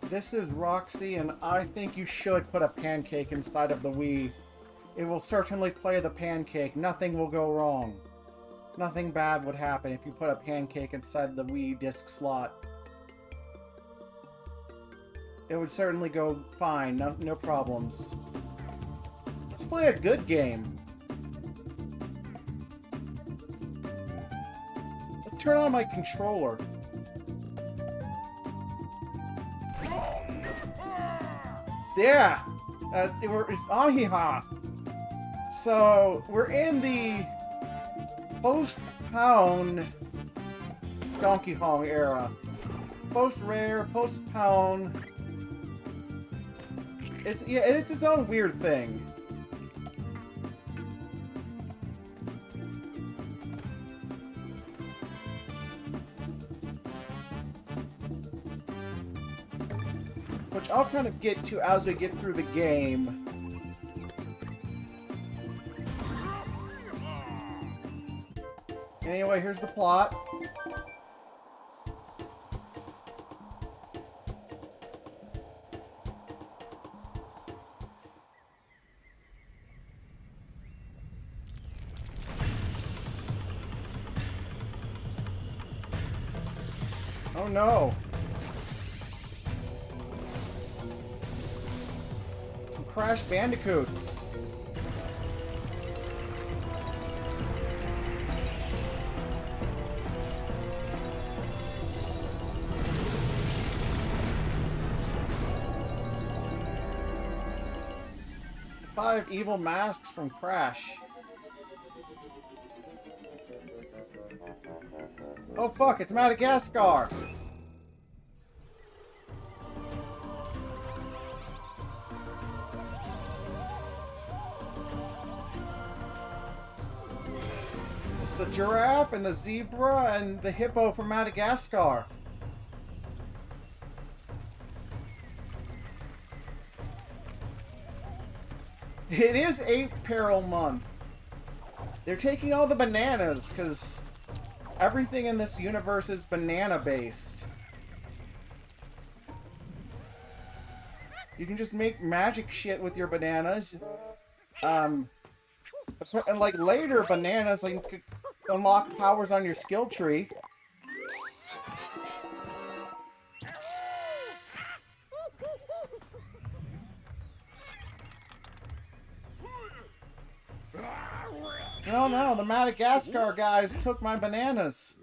This is Roxy, and I think you should put a pancake inside of the Wii. It will certainly play the pancake. Nothing will go wrong. Nothing bad would happen if you put a pancake inside the Wii disc slot. It would certainly go fine. No problems. Let's play a good game. Let's turn on my controller. Yeah! It's Ahiha! So, we're in the post-pound Donkey Kong era. Post-rare, post-pound. It's its own weird thing. Which I'll kind of get to as we get through the game. Anyway, here's the plot. Oh no! Some Crash Bandicoots. Five evil masks from Crash. Oh fuck, it's Madagascar! It's the giraffe and the zebra and the hippo from Madagascar. It is Ape-ril month. They're taking all the bananas, because everything in this universe is banana-based. You can just make magic shit with your bananas. And like later bananas, like unlock powers on your skill tree. No, the Madagascar guys took my bananas.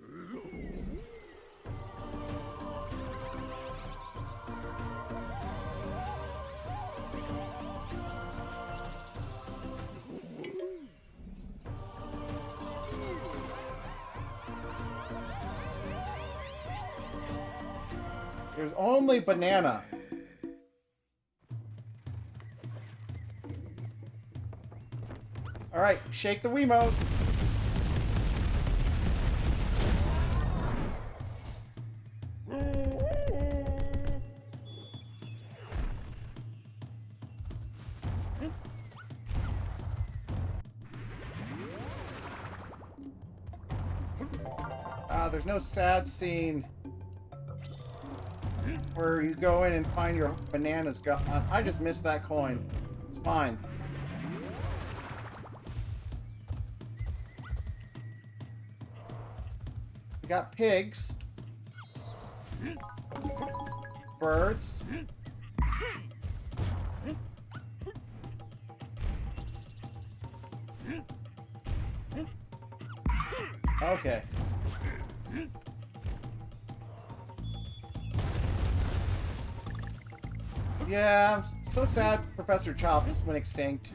There's only banana. Alright, shake the Wiimote. There's no sad scene where you go in and find your bananas gone. I just missed that coin. It's fine. We got pigs. Birds. Okay. Yeah, I'm so sad Professor Chops went extinct.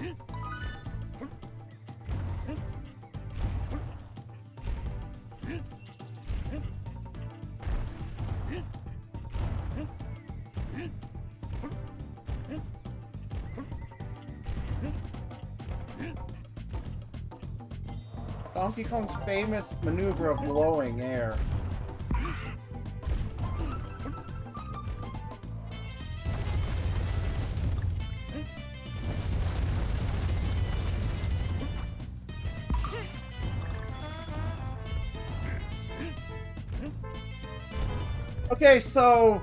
Donkey Kong's famous maneuver of blowing air. Okay, so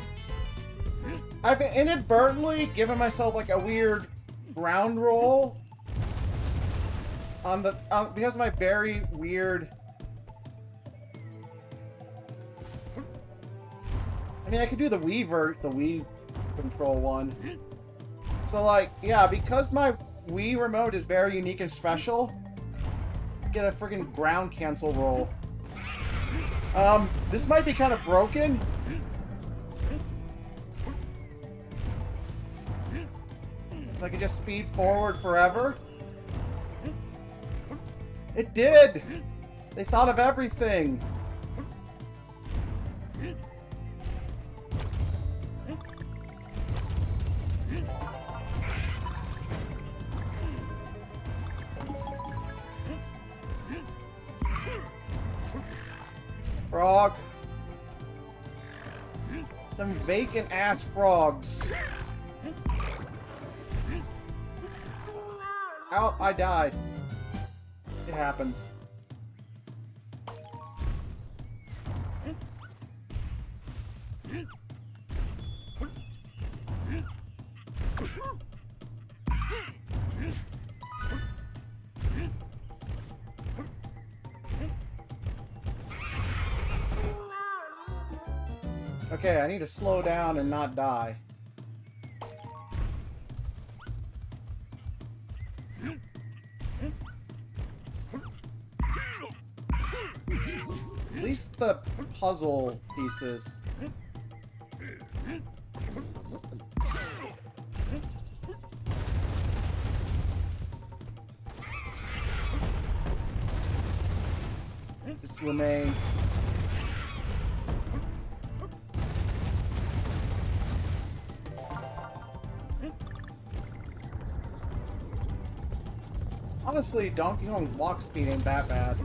I've inadvertently given myself like a weird ground roll on the because of my very weird. I mean, I could do the Wii control one. So like, yeah, because my Wii remote is very unique and special, get a freaking ground cancel roll. This might be kind of broken. I could just speed forward forever. It did! They thought of everything. Frog. Some vacant-ass frogs. Ow, I died. It happens. Okay, I need to slow down and not die. At least the puzzle pieces. Just remain. Honestly, Donkey Kong walk speed ain't that bad.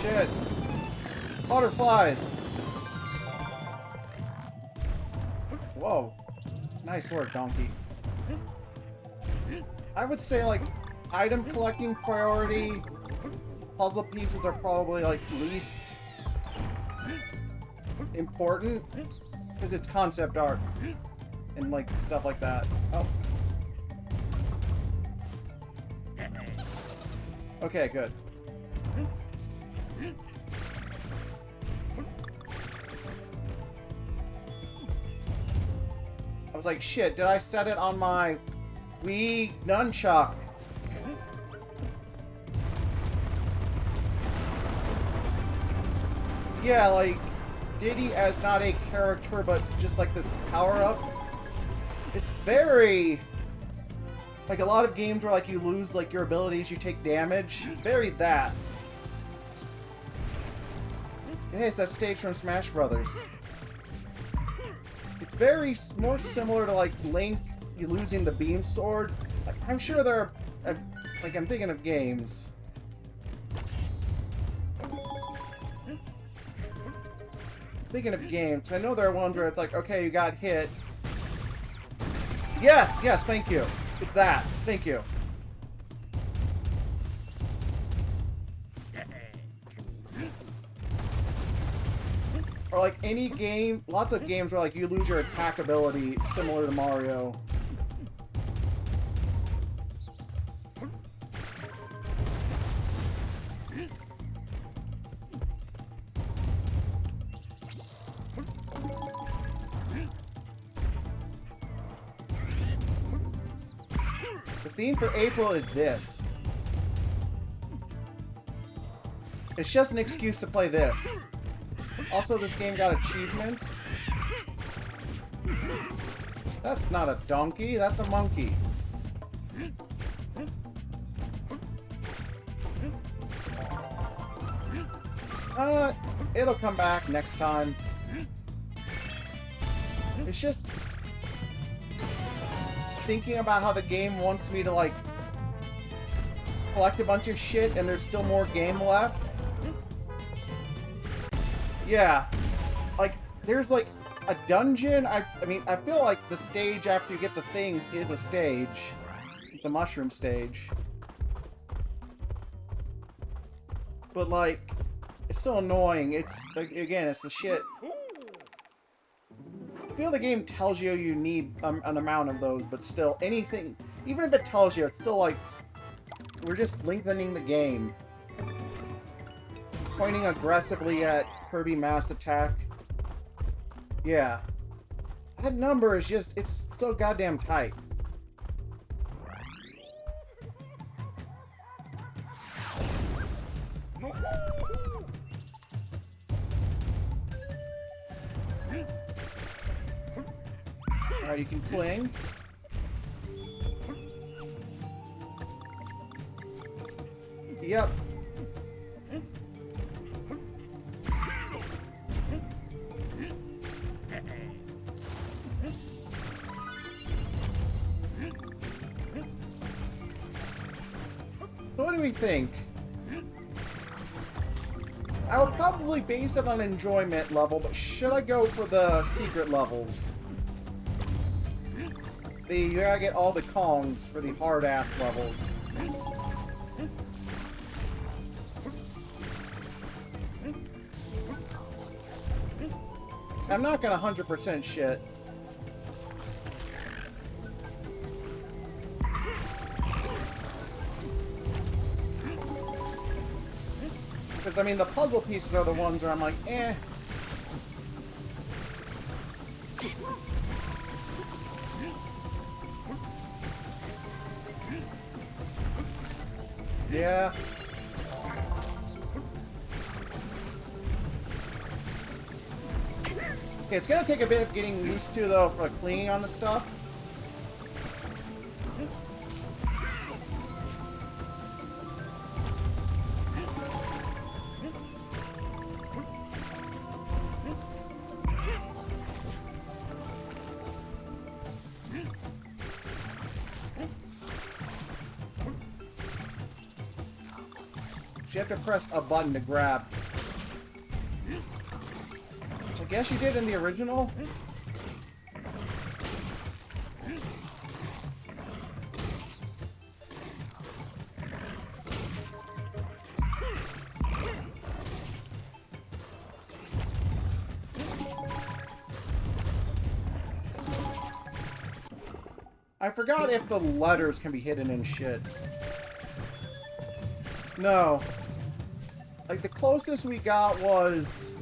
Shit. Butterflies. Whoa. Nice work, Donkey. I would say, like, item collecting priority, puzzle pieces are probably, like, least important, because it's concept art and, like, stuff like that. Oh. Okay, good. I was like, shit, did I set it on my Wii nunchuck? Yeah, like, Diddy as not a character, but just like this power-up. It's very... like a lot of games where like you lose like your abilities, you take damage. Very that. Hey, it's that stage from Smash Brothers. It's very more similar to like Link, you losing the beam sword. Like, I'm sure there are, like I'm thinking of games. Thinking of games, I know there are ones where it's like, okay, you got hit. Yes, thank you. It's that. Thank you. Or like any game, lots of games where like you lose your attack ability, similar to Mario. The theme for April is this. It's just an excuse to play this. Also, this game got achievements. That's not a donkey, that's a monkey. It'll come back next time. It's just thinking about how the game wants me to, like, collect a bunch of shit and there's still more game left. Yeah. Like, there's, like, a dungeon. I mean, I feel like the stage after you get the things is a stage. The mushroom stage. But, like, it's so annoying. It's, like, again, it's the shit. I feel the game tells you you need an amount of those, but still, anything, even if it tells you, it's still like, we're just lengthening the game. Pointing aggressively at Kirby Mass Attack. Yeah. That number is just, it's so goddamn tight. Alright, you can fling. Yep. So what do we think? I would probably base it on enjoyment level, but should I go for the secret levels? You gotta get all the Kongs for the hard-ass levels. I'm not gonna 100% shit. Because, I mean, the puzzle pieces are the ones where I'm like, eh. Yeah. Okay, it's gonna take a bit of getting used to, though, for cleaning on the stuff. You have to press a button to grab. Which I guess you did in the original? I forgot if the letters can be hidden in shit. No. Like, the closest we got was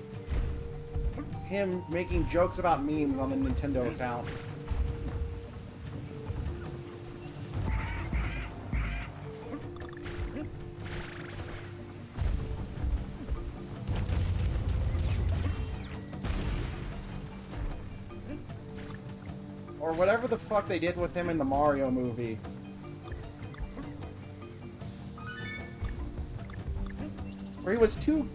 him making jokes about memes on the Nintendo account. Or whatever the fuck they did with him in the Mario movie. Where he was too,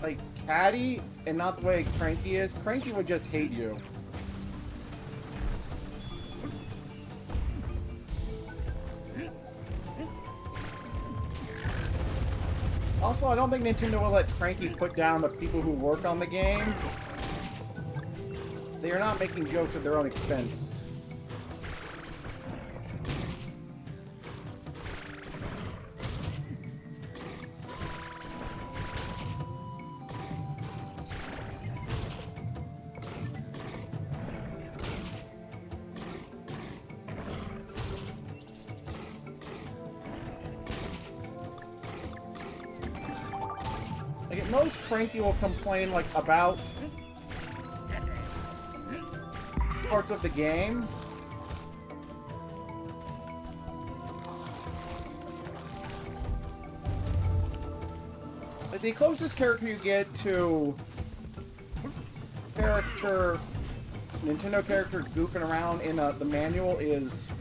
like, catty, and not the way Cranky is. Cranky would just hate you. Also, I don't think Nintendo will let Cranky put down the people who work on the game. They are not making jokes at their own expense. most Cranky will complain, like, about parts of the game. Like, the closest character you get to Nintendo character goofing around in the manual is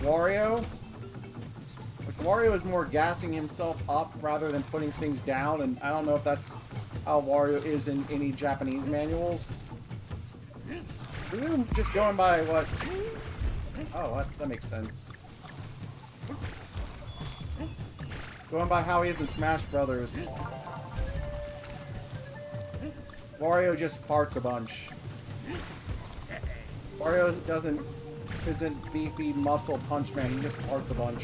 Wario. Like, Wario is more gassing himself up rather than putting things down, and I don't know if that's how Wario is in any Japanese manuals. We're just going by what... Oh, that makes sense. Going by how he is in Smash Brothers. Wario just farts a bunch. Wario isn't beefy muscle punch man, he just farts a bunch.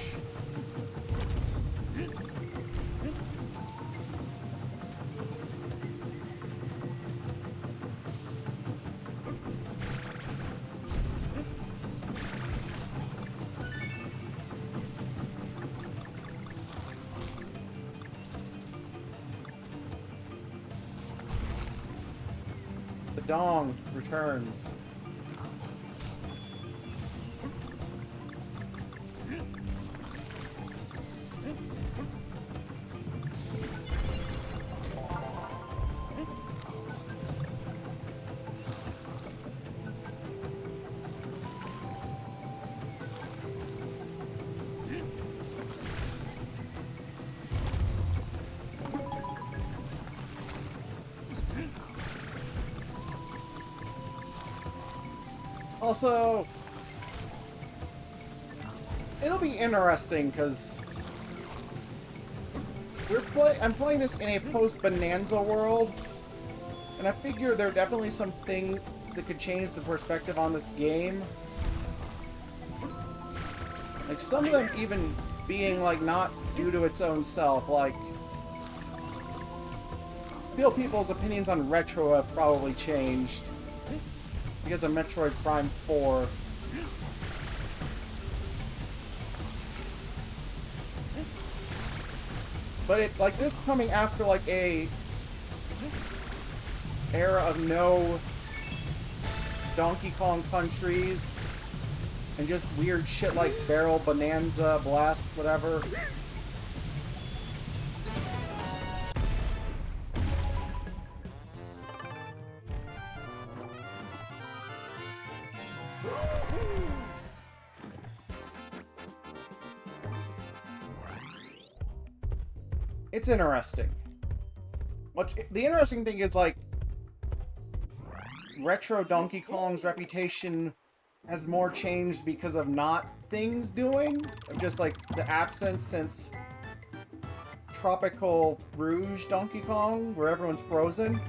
The Dong returns. Also, it'll be interesting because I'm playing this in a post-Bonanza world, and I figure there are definitely some things that could change the perspective on this game. Like, some of them even being, like, not due to its own self. Like, I feel people's opinions on Retro have probably changed because of Metroid Prime 4. But it, like, this coming after, like, a era of no Donkey Kong countries and just weird shit like Barrel, Bonanza, Blast, whatever. It's interesting. The interesting thing is, like, Retro Donkey Kong's reputation has more changed because of not things doing, of just, like, the absence since Tropical Rouge Donkey Kong, where everyone's frozen.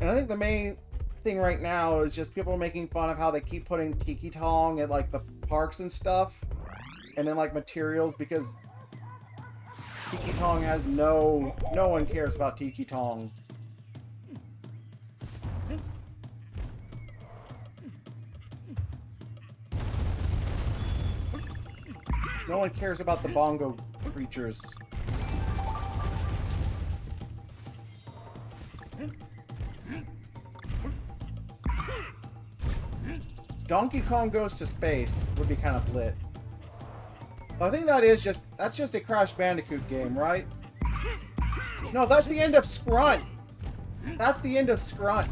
And I think the main thing right now is just people making fun of how they keep putting Tiki Tong at, like, the parks and stuff. And then, like, materials, because Tiki Tong has no one cares about Tiki Tong. No one cares about the bongo creatures. Donkey Kong Goes to Space would be kind of lit. I think that's just a Crash Bandicoot game, right? No, that's the end of Scrunt! That's the end of Scrunt.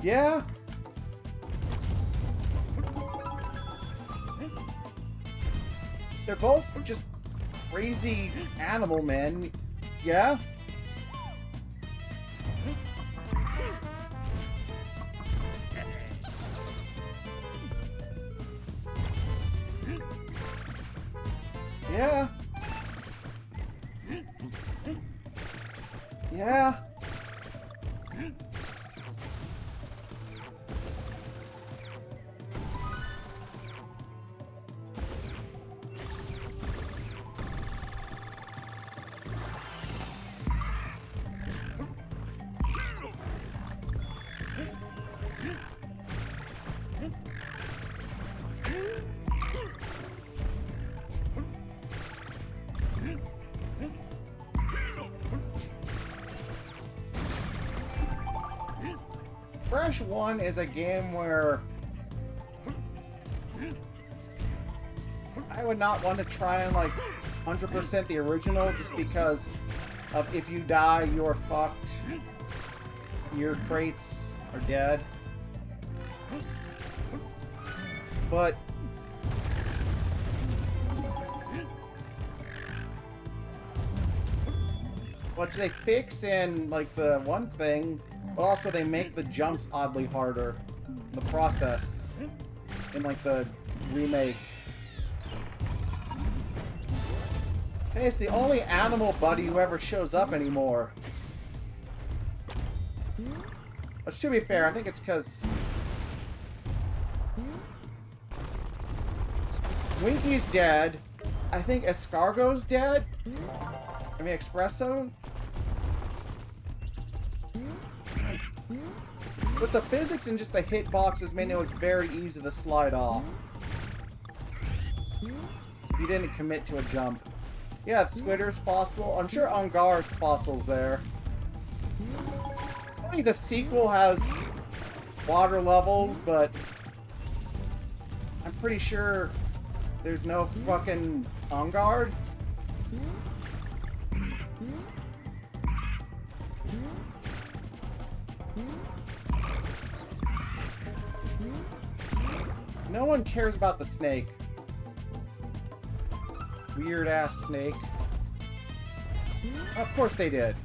Yeah? They're both just crazy animal men. Yeah? Yeah? Yeah? Fresh 1 is a game where I would not want to try and like 100% the original just because of if you die, you're fucked. Your crates are dead. But what they fix in like the one thing, but also they make the jumps oddly harder. The process in like the remake. Hey, it's the only animal buddy who ever shows up anymore. But to be fair, I think it's because Winky's dead. I think Escargot's dead. I mean, Espresso. But the physics and just the hitboxes made it was very easy to slide off. If you didn't commit to a jump. Yeah, it's Squidder's fossil. I'm sure Unguard's fossil's there. I think the sequel has water levels, but I'm pretty sure there's no fucking Unguard. No one cares about the snake. Weird ass snake. Of course they did.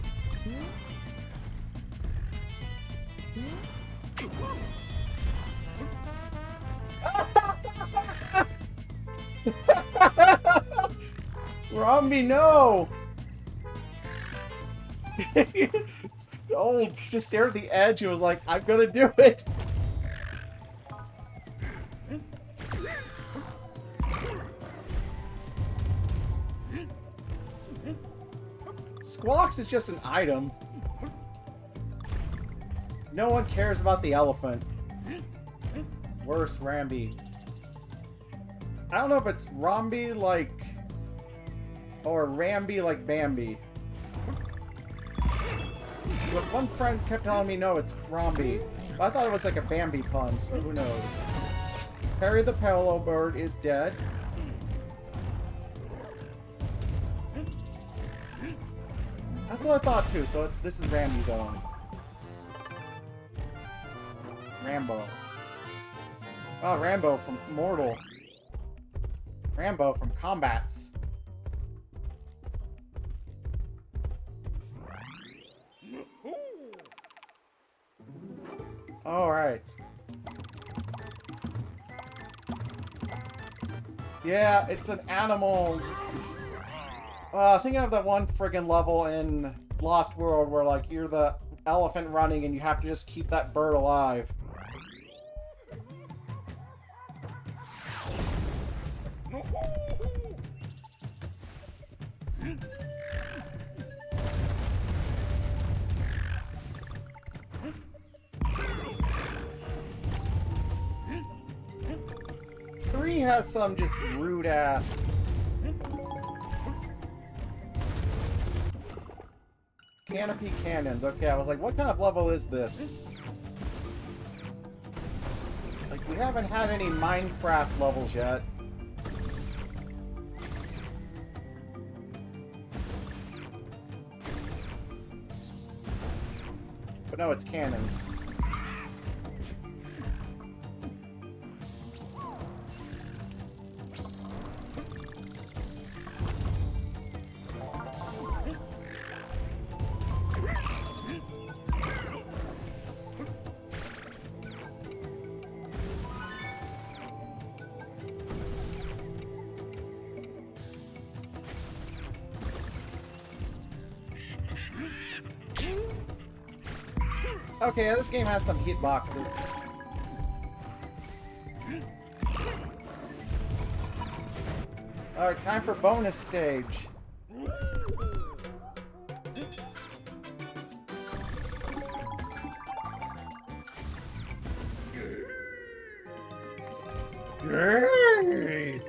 Romby, no! Oh, just stared at the edge and was like, I'm gonna do it! Squawks is just an item. No one cares about the elephant. Worse, Ramby. I don't know if it's Romby like... or Ramby like Bambi. But one friend kept telling me, no, it's Romby. But I thought it was like a Bambi pun, so who knows. Perry the Palo Bird is dead. That's what I thought too, so this is Ramby's own. Rambo. Oh, Rambo from Mortal. Rambo from Combats. Alright. Yeah, it's an animal. Thinking of that one friggin' level in Lost World where, like, you're the elephant running and you have to just keep that bird alive. Three has some just rude ass. Canopy cannons. Okay, I was like, what kind of level is this? Like, we haven't had any Minecraft levels yet. But no, it's cannons. Okay, this game has some hitboxes. Alright, time for bonus stage. Yay!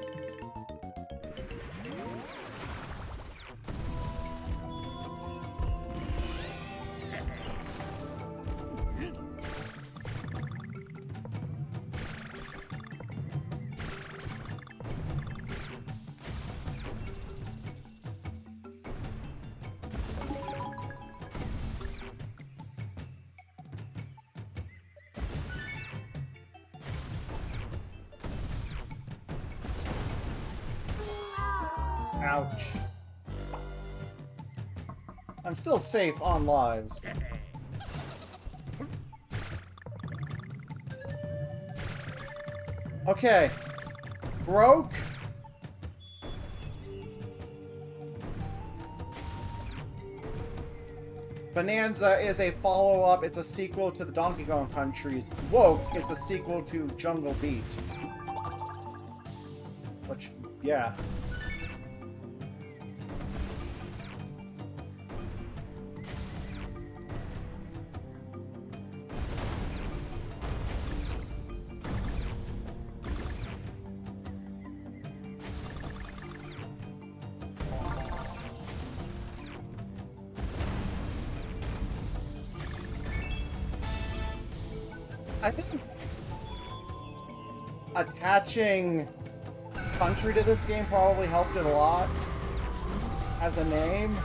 Ouch. I'm still safe on lives. Okay. Broke. Bonanza is a follow-up. It's a sequel to the Donkey Kong Countries. Woke, it's a sequel to Jungle Beat. Which, yeah. I think attaching country to this game probably helped it a lot as a name.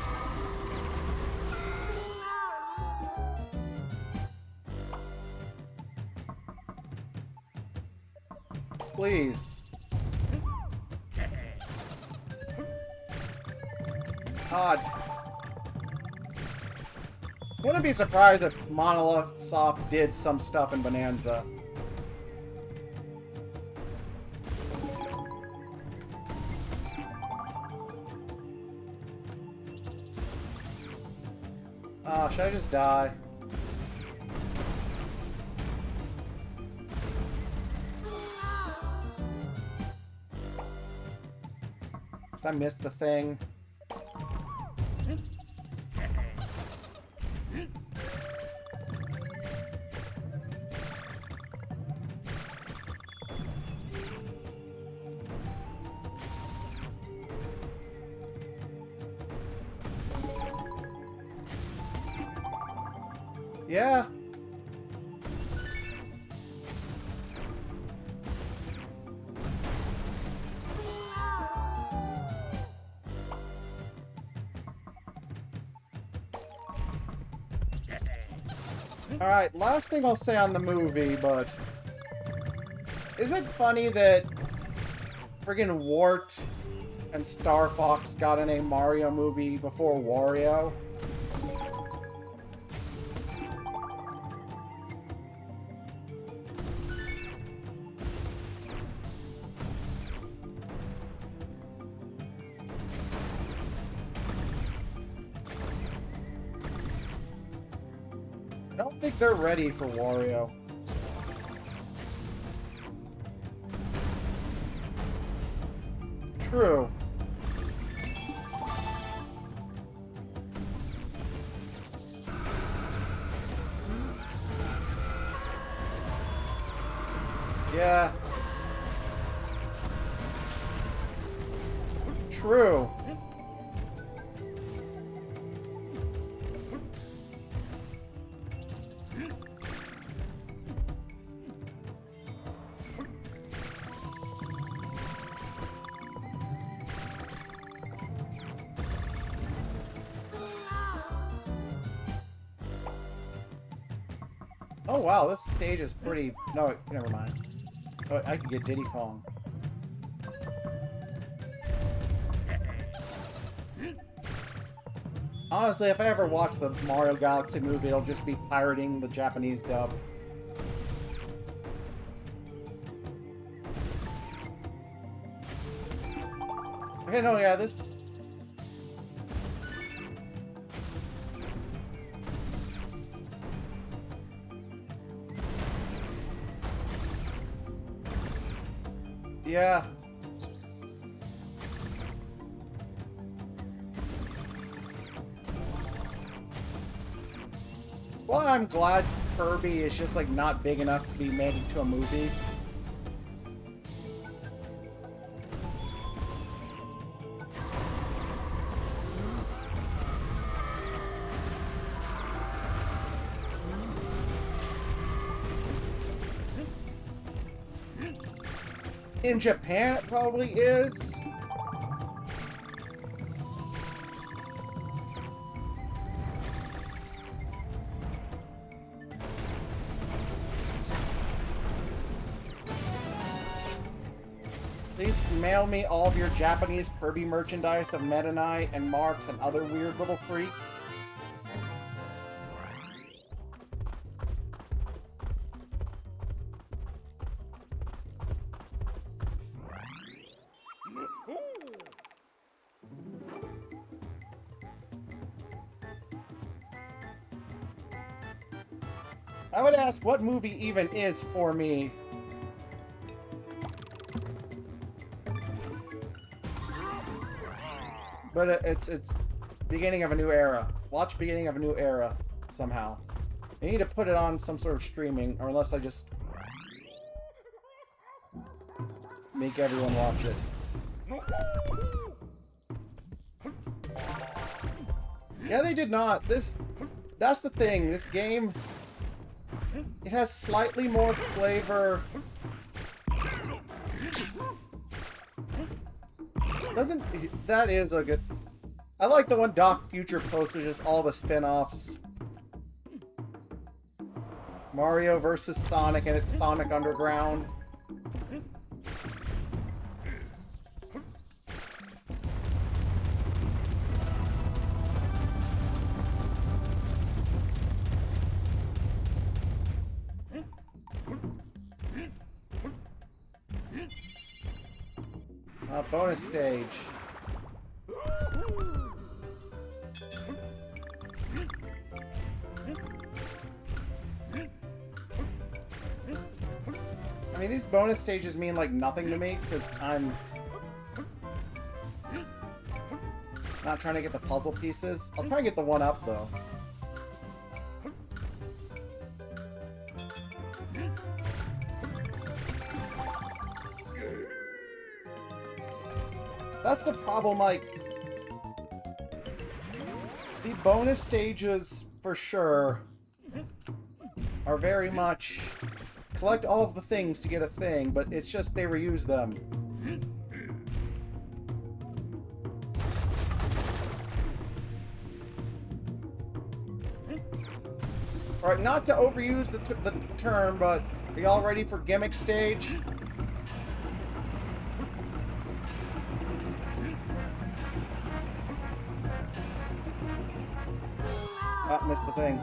Please. God. Wouldn't be surprised if Monolith Soft did some stuff in Bonanza. Should I just die? Because I missed the thing. Yeah. Alright, last thing I'll say on the movie, but... Isn't it funny that friggin' Wart and Star Fox got in a Mario movie before Wario? I don't think they're ready for Wario. True. Yeah. True. Oh wow, this stage is pretty... No, never mind. Oh, I could get Diddy Kong. Honestly, if I ever watch the Mario Galaxy movie, it'll just be pirating the Japanese dub. Okay, no, yeah, this... Yeah. Well, I'm glad Kirby is just, like, not big enough to be made into a movie. In Japan, it probably is. Please mail me all of your Japanese Kirby merchandise of Meta Knight and Marks and other weird little freaks. I would ask what movie even is for me. But it's beginning of a new era. Watch beginning of a new era somehow. I need to put it on some sort of streaming, or unless I just make everyone watch it. Yeah, they did not. That's the thing. This game, it has slightly more flavor. That is a good... I like the one Doc Future posted, just all the spin-offs. Mario versus Sonic, and it's Sonic Underground. Bonus stage. I mean, these bonus stages mean like nothing to me because I'm not trying to get the puzzle pieces. I'll try and get the one up though. That's the problem, like, the bonus stages, for sure, are very much collect all of the things to get a thing, but it's just they reuse them. Alright, not to overuse the term, but are y'all ready for gimmick stage? Ah, missed the thing.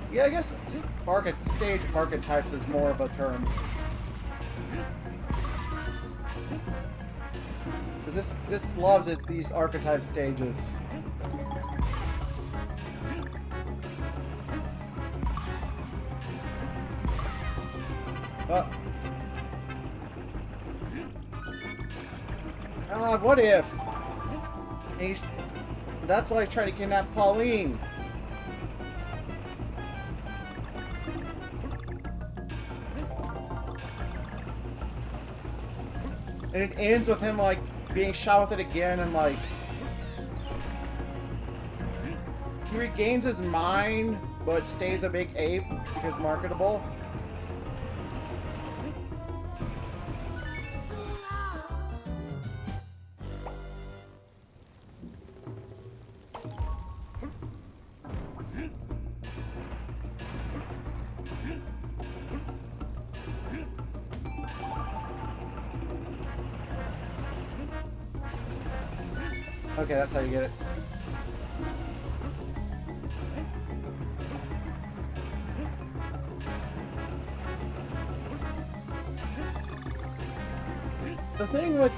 Yeah, I guess stage archetypes is more of a term. Because this loves it, these archetype stages. What if? That's why he's trying to kidnap Pauline. And it ends with him, like, being shot with it again and, like... He regains his mind, but stays a big ape because marketable. Okay, that's how you get it. The thing with...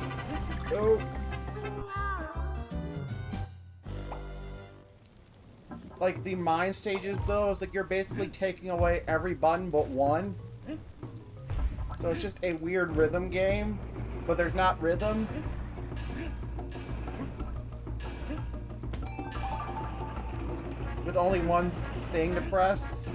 Oh. Like, the mine stages, though, is like you're basically taking away every button but one. So it's just a weird rhythm game, but there's not rhythm. with only one thing to press.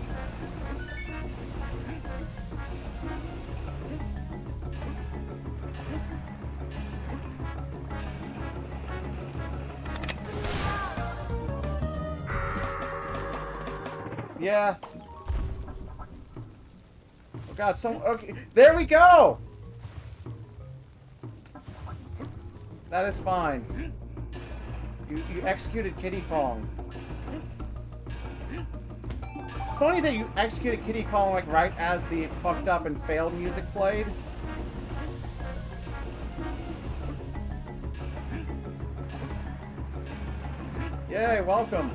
Yeah. Oh god, okay, there we go! That is fine. You executed Kiddy Kong. It's funny that you executed Kiddy Kong like right as the fucked up and failed music played. Yay, welcome.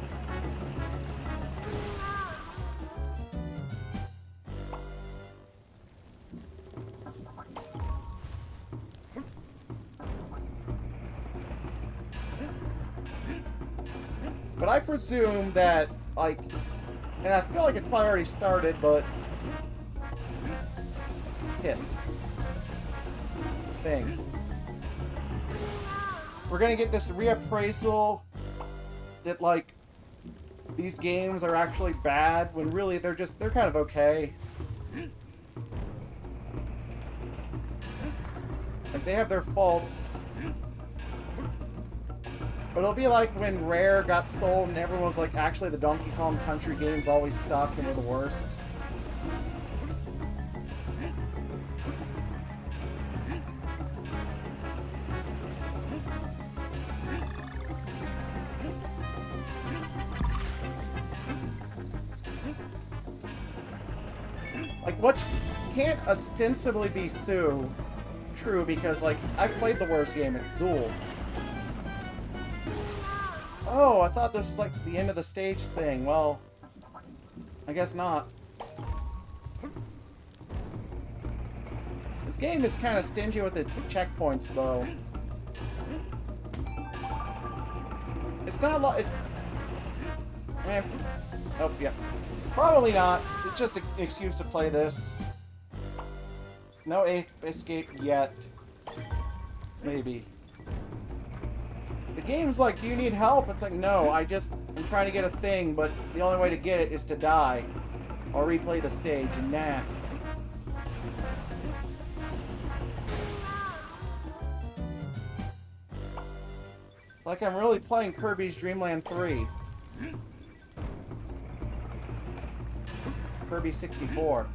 But I presume that, like, and I feel like it's probably already started, but hiss thing. We're gonna get this reappraisal that, like, these games are actually bad when really they're kind of okay. Like, they have their faults. But it'll be like when Rare got sold and everyone was like, actually the Donkey Kong Country games always suck and were the worst. Like, what can't ostensibly be true because, like, I've played the worst game, it's Zool. Oh, I thought this was like the end of the stage thing. Well, I guess not. This game is kind of stingy with its checkpoints, though. It's not it's... Man. Oh, yeah. Probably not. It's just an excuse to play this. No escape yet. Maybe. The game's like, do you need help? It's like, no, I'm trying to get a thing, but the only way to get it is to die. Or replay the stage, and nah. It's like I'm really playing Kirby's Dream Land 3. Kirby 64.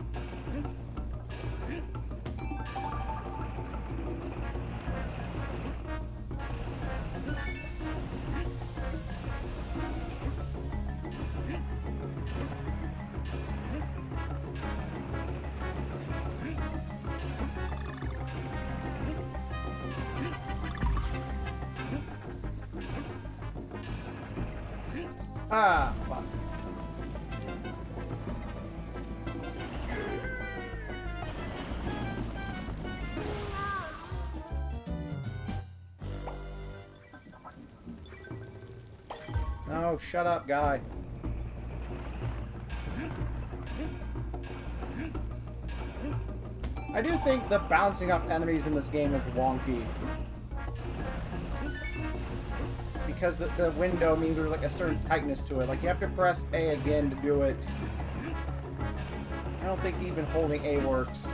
Ah, fuck. No, shut up, guy. I do think the bouncing off enemies in this game is wonky. Because the window means there's like a certain tightness to it. Like, you have to press A again to do it. I don't think even holding A works.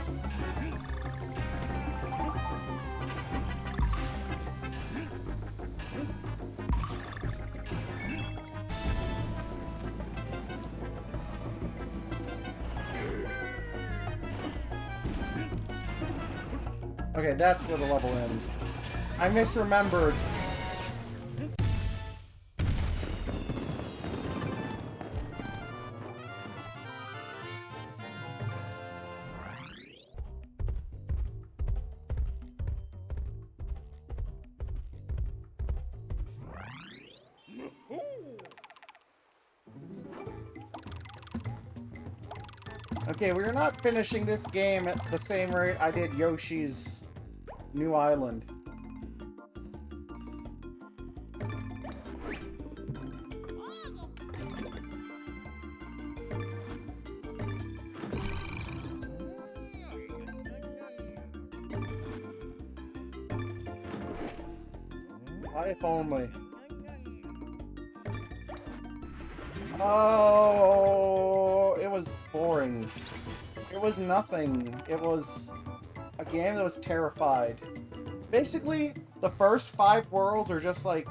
Okay, that's where the level ends. I misremembered. Okay, we're not finishing this game at the same rate I did Yoshi's New Island. If only. Oh, it was boring. It was nothing. It was a game that was terrified. Basically, the first 5 worlds are just like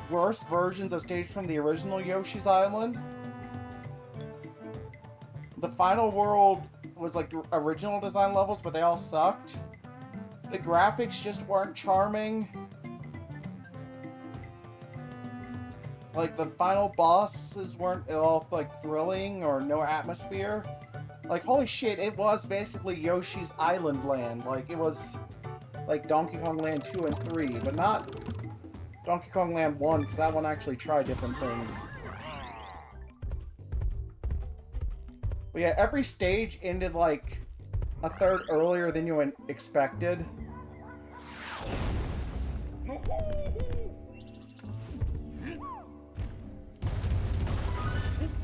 worse versions of stages from the original Yoshi's Island. The final world was like original design levels, but they all sucked. The graphics just weren't charming. Like, the final bosses weren't at all, like, thrilling or no atmosphere. Like, holy shit, it was basically Yoshi's Island Land. Like, it was, like, Donkey Kong Land 2 and 3, but not Donkey Kong Land 1, because that one actually tried different things. But yeah, every stage ended, like, a third earlier than you expected.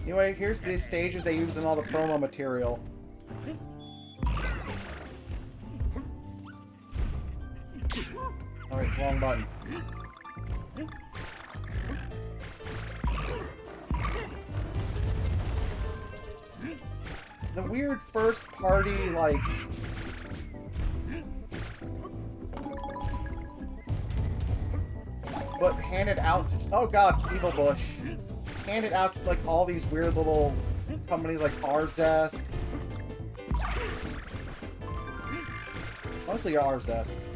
Anyway, here's the stages they use in all the promo material. Alright, wrong button. The weird first party, like... but handed out to... oh god, Evil Bush. Handed out to, like, all these weird little companies like R-Zest. Mostly R-Zest.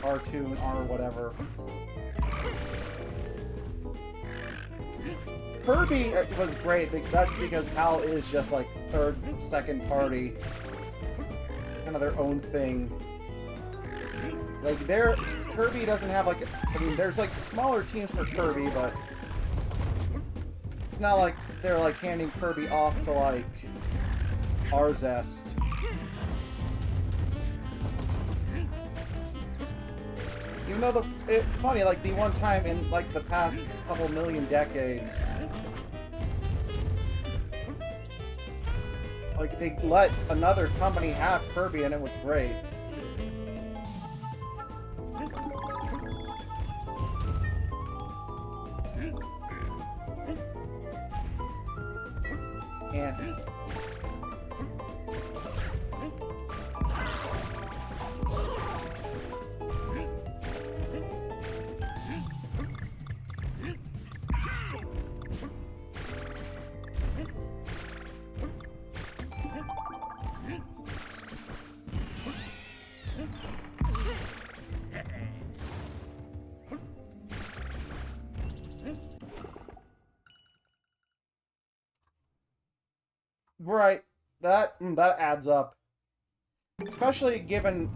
R2 and R whatever. Kirby was great, but that's because HAL is just like third, second party. Kind of their own thing. Like, Kirby doesn't have like, I mean, there's like smaller teams for Kirby, but it's not like they're like handing Kirby off to like R-Zest. Even though it's funny, like the one time in like the past couple million decades, like they let another company have Kirby and it was great. Ants. Right, that adds up. Especially given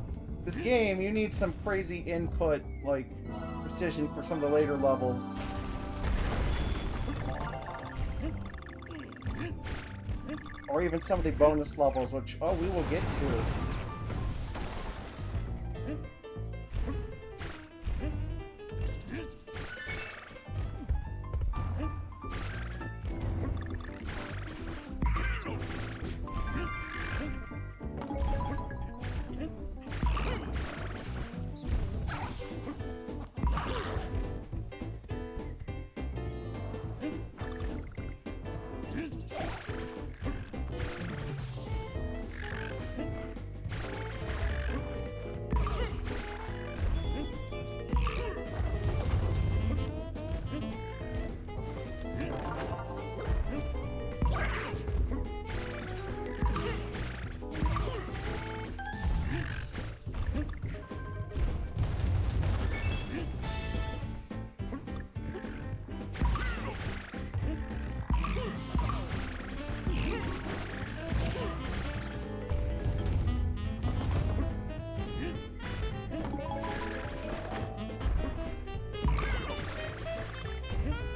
this game, you need some crazy input, like, precision for some of the later levels. Or even some of the bonus levels, which, oh, we will get to.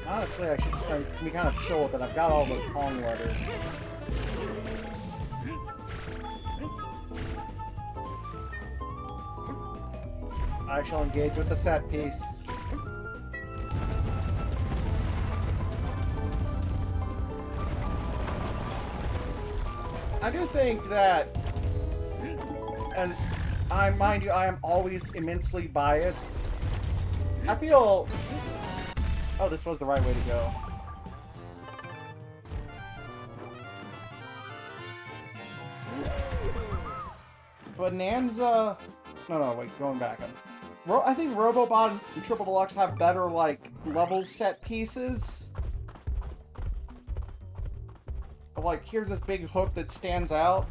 Honestly, I should be kind of chill with it. I've got all the Kong letters. I shall engage with the set piece. I do think that, and mind you, I am always immensely biased. I feel Oh, this was the right way to go. Bonanza... No, wait, going back. I think Robobot and Triple Deluxe have better, like, level set pieces. But, like, here's this big hook that stands out.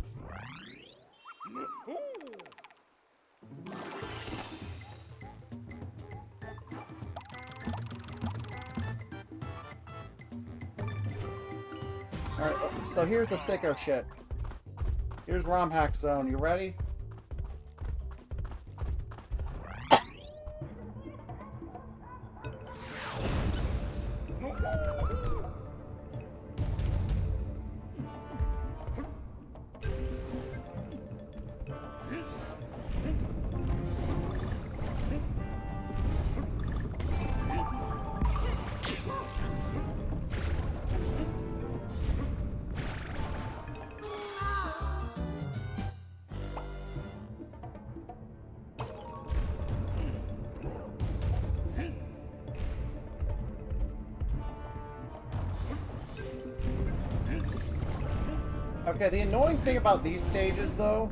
Alright, so here's the sicko shit. Here's ROM hack zone. You ready? Okay, the annoying thing about these stages, though,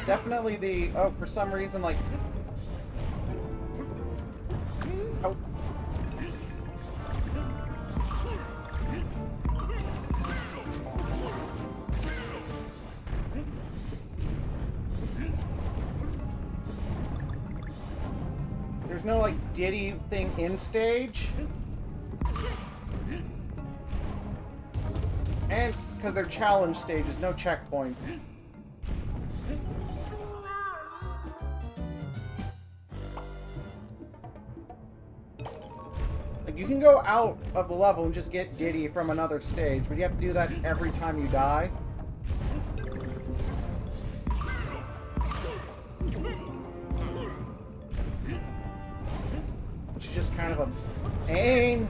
definitely the... Oh, for some reason, like... Oh. There's no, like, Diddy thing in stage. And because they're challenge stages, no checkpoints. Like, you can go out of the level and just get Diddy from another stage, but you have to do that every time you die. Which is just kind of a pain.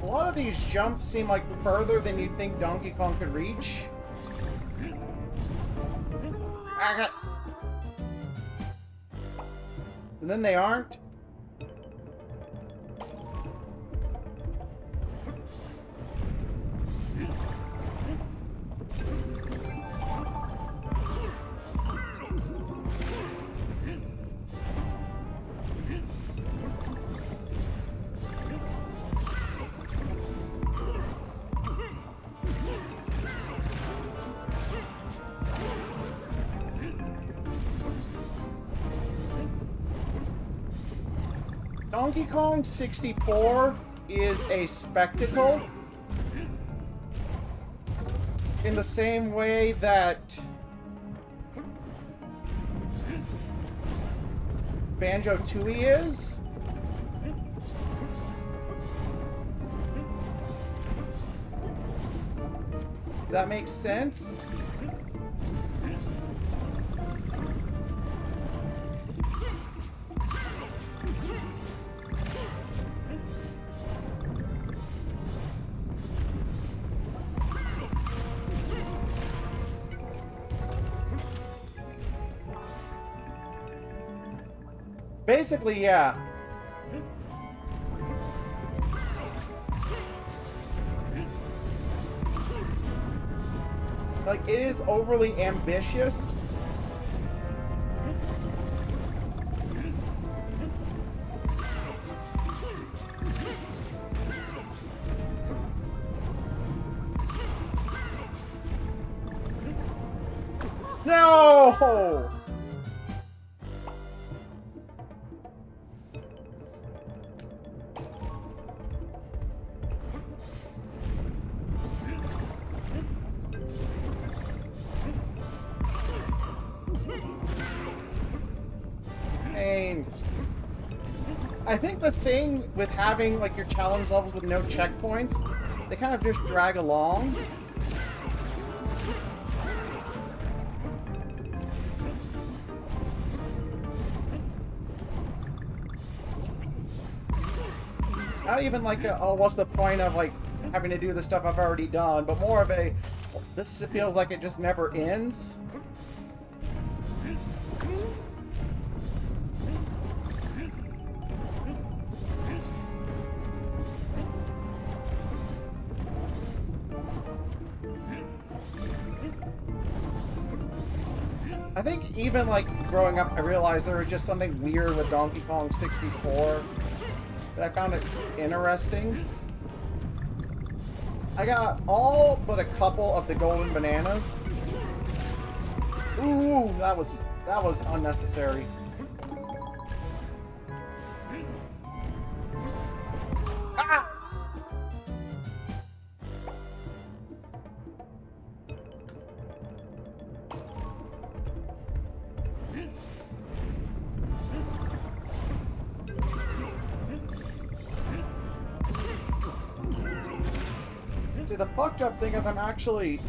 A lot of these jumps seem like further than you think Donkey Kong could reach. And then they aren't. Donkey Kong 64 is a spectacle in the same way that Banjo-Tooie is. that makes sense? Basically, yeah. Like, it is overly ambitious. No! I think the thing with having, like, your challenge levels with no checkpoints, they kind of just drag along. Not even like a, oh, what's the point of, like, having to do the stuff I've already done, but more of a, this feels like it just never ends. I think even, like, growing up, I realized there was just something weird with Donkey Kong 64 that I found it interesting. I got all but a couple of the golden bananas. Ooh, that was unnecessary. Ah! See, the fucked up thing is I'm actually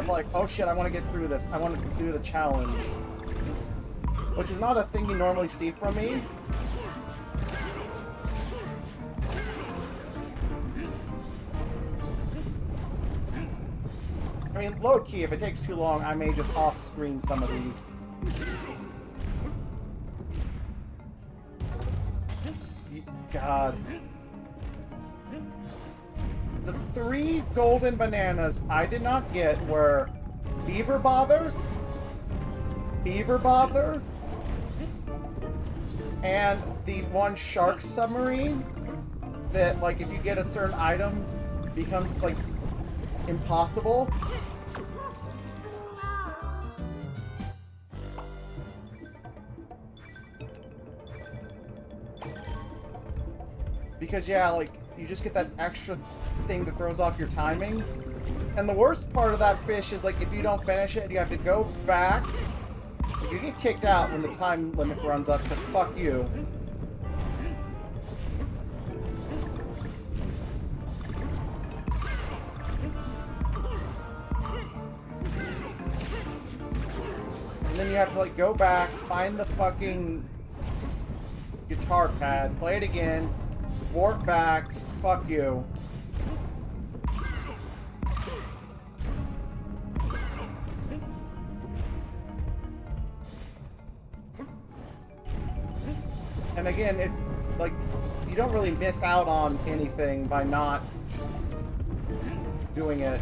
like, oh shit, I want to get through this. I want to do the challenge. Which is not a thing you normally see from me. I mean, low-key, if it takes too long, I may just off-screen some of these. God. The 3 golden bananas I did not get were Beaver Bother, and the one shark submarine that, like, if you get a certain item, becomes, like, impossible. Because, yeah, like, you just get that extra thing that throws off your timing. And the worst part of that fish is, like, if you don't finish it, you have to go back. You get kicked out when the time limit runs up, because fuck you. And then you have to, like, go back, find the fucking guitar pad, play it again, warp back, fuck you. And again, it, like, you don't really miss out on anything by not doing it.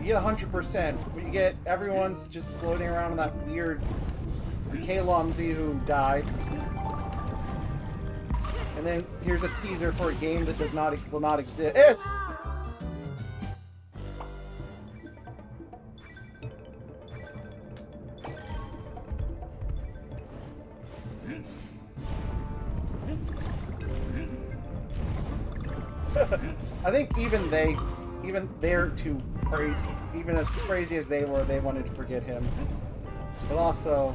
You get 100%, but you get everyone's just floating around in that weird K-Lumsy who died. And then here's a teaser for a game that will not exist. I think even they're too crazy. Even as crazy as they were, they wanted to forget him. But also,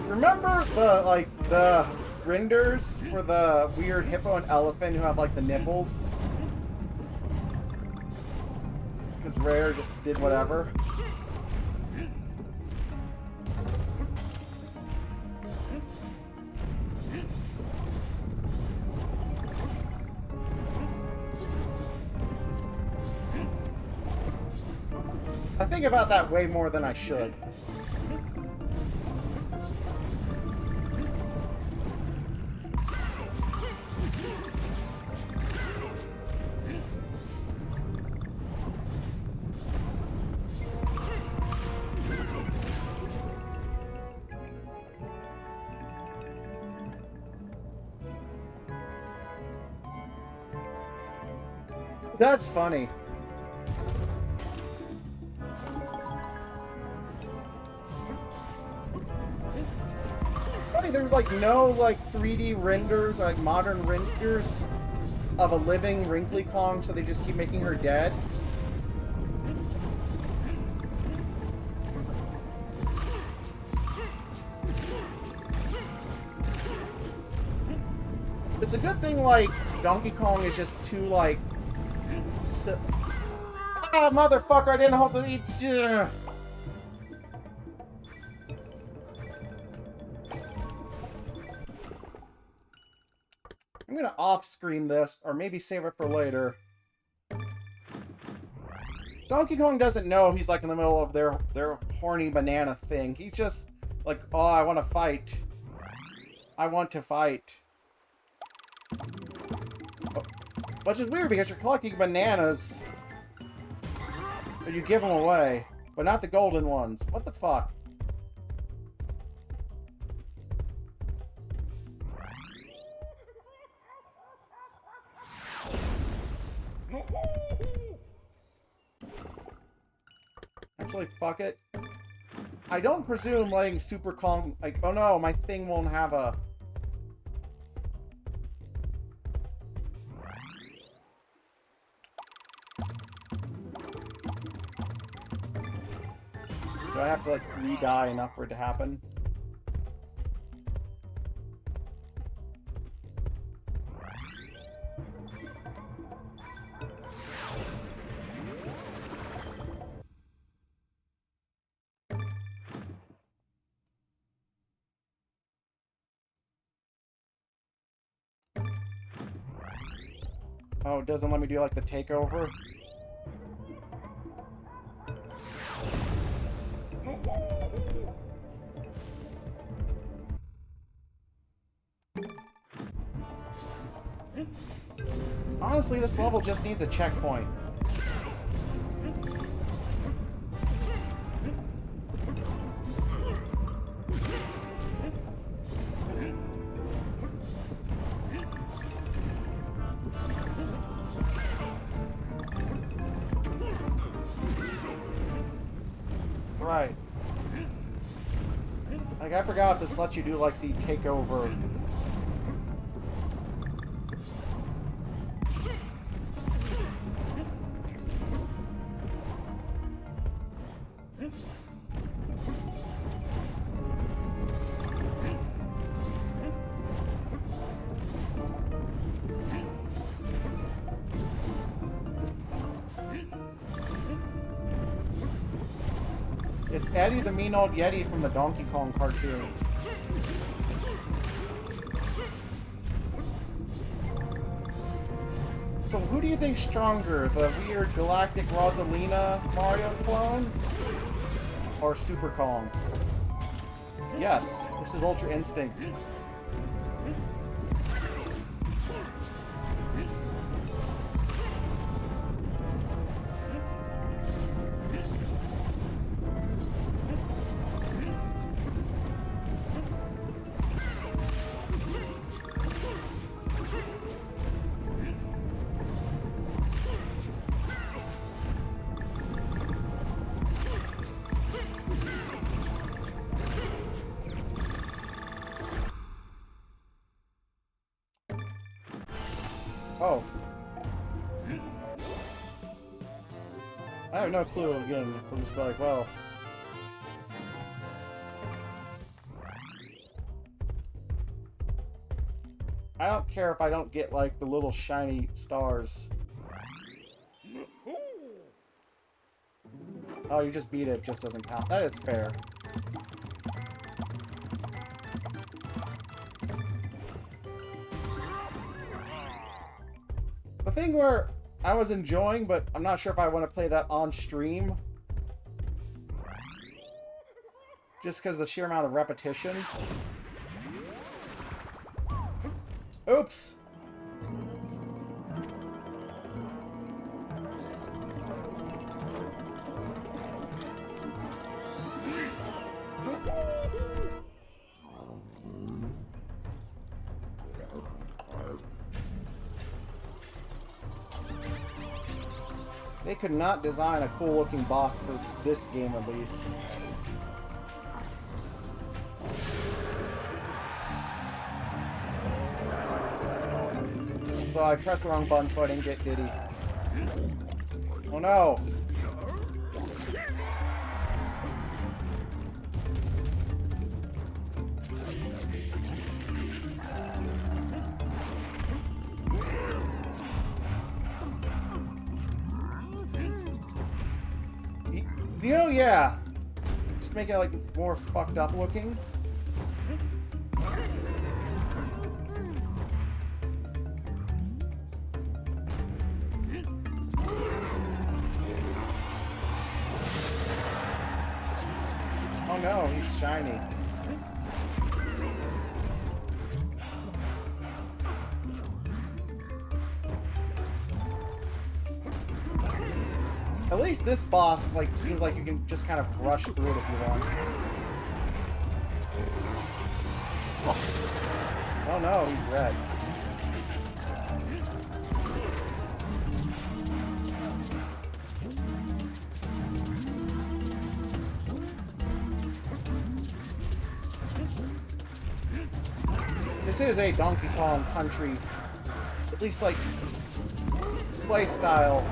remember the renders for the weird hippo and elephant who have like the nipples. Because Rare just did whatever. I think about that way more than I should. That's funny. Funny, there's like no like 3D renders or like modern renders of a living Wrinkly Kong, so they just keep making her dead. It's a good thing like Donkey Kong is just too like ah, motherfucker, I didn't hold the... I'm gonna off-screen this, or maybe save it for later. Donkey Kong doesn't know he's like in the middle of their horny banana thing. He's just like, oh, I want to fight. I want to fight. Which is weird because you're collecting bananas, but you give them away, but not the golden ones. What the fuck? Actually, fuck it. I don't presume letting Super Kong, like, oh no, my thing won't have a... Do I have to, like, re-die enough for it to happen? Oh, it doesn't let me do, like, the takeover? Honestly, this level just needs a checkpoint. Right. Like, I forgot if this lets you do, like, the takeover. It's Eddie the Mean Old Yeti from the Donkey Kong cartoon. So who do you think's stronger? The weird Galactic Rosalina Mario clone? Or Super Kong? Yes, this is Ultra Instinct. Oh. I have no clue again. I'm just like, well. don't care if I don't get, like, the little shiny stars. Oh, you just beat it. It just doesn't count. That is fair. The thing where I was enjoying, but I'm not sure if I want to play that on stream. Just because of the sheer amount of repetition. Oops! They could not design a cool-looking boss for this game, at least. So I pressed the wrong button, so I didn't get Diddy. Oh no! You know, yeah. Just make it, like, more fucked up looking. Oh no, he's shiny. At least this boss, like, seems like you can just kind of rush through it if you want. Oh no, he's red. This is a Donkey Kong Country, at least, like, play style.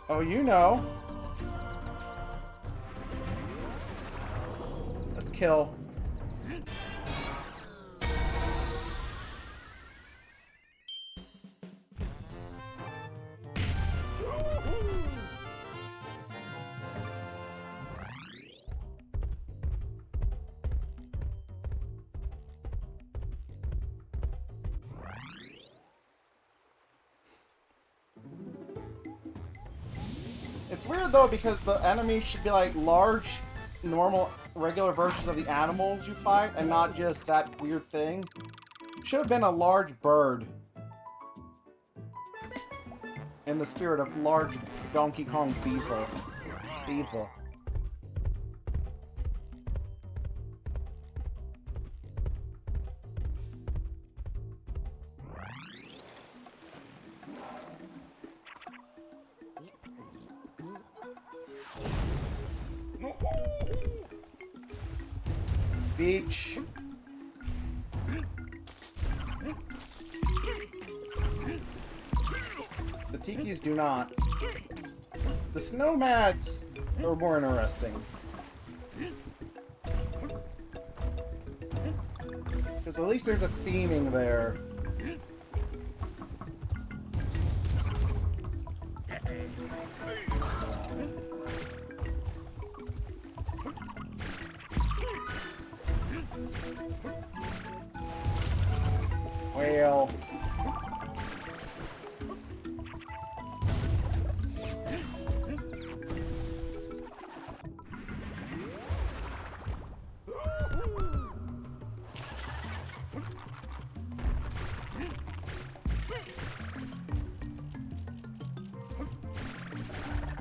Oh, you know. Let's kill. It's weird though because the enemies should be like large, normal, regular versions of the animals you fight and not just that weird thing. Should have been a large bird. In the spirit of large Donkey Kong beaver. Beaver. Beach. The Tikis do not. The Snowmads are more interesting. Because at least there's a theming there. Well...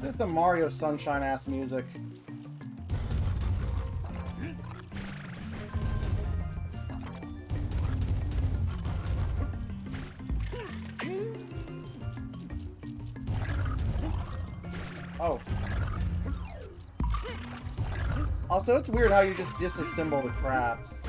It's the Mario Sunshine ass music. Oh. Also, it's weird how you just disassemble the crabs.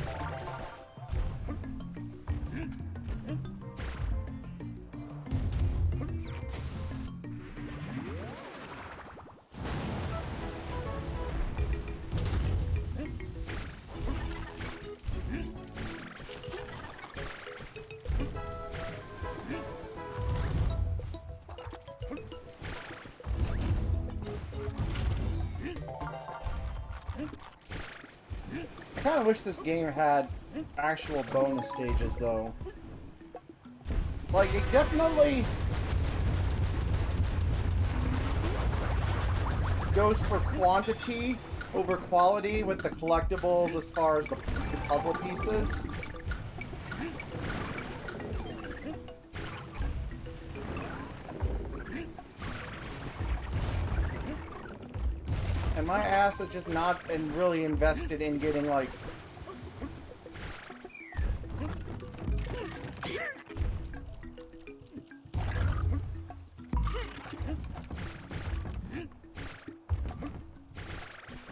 I kind of wish this game had actual bonus stages, though. Like, it definitely goes for quantity over quality with the collectibles as far as the puzzle pieces. And my ass is just not really invested in getting, like,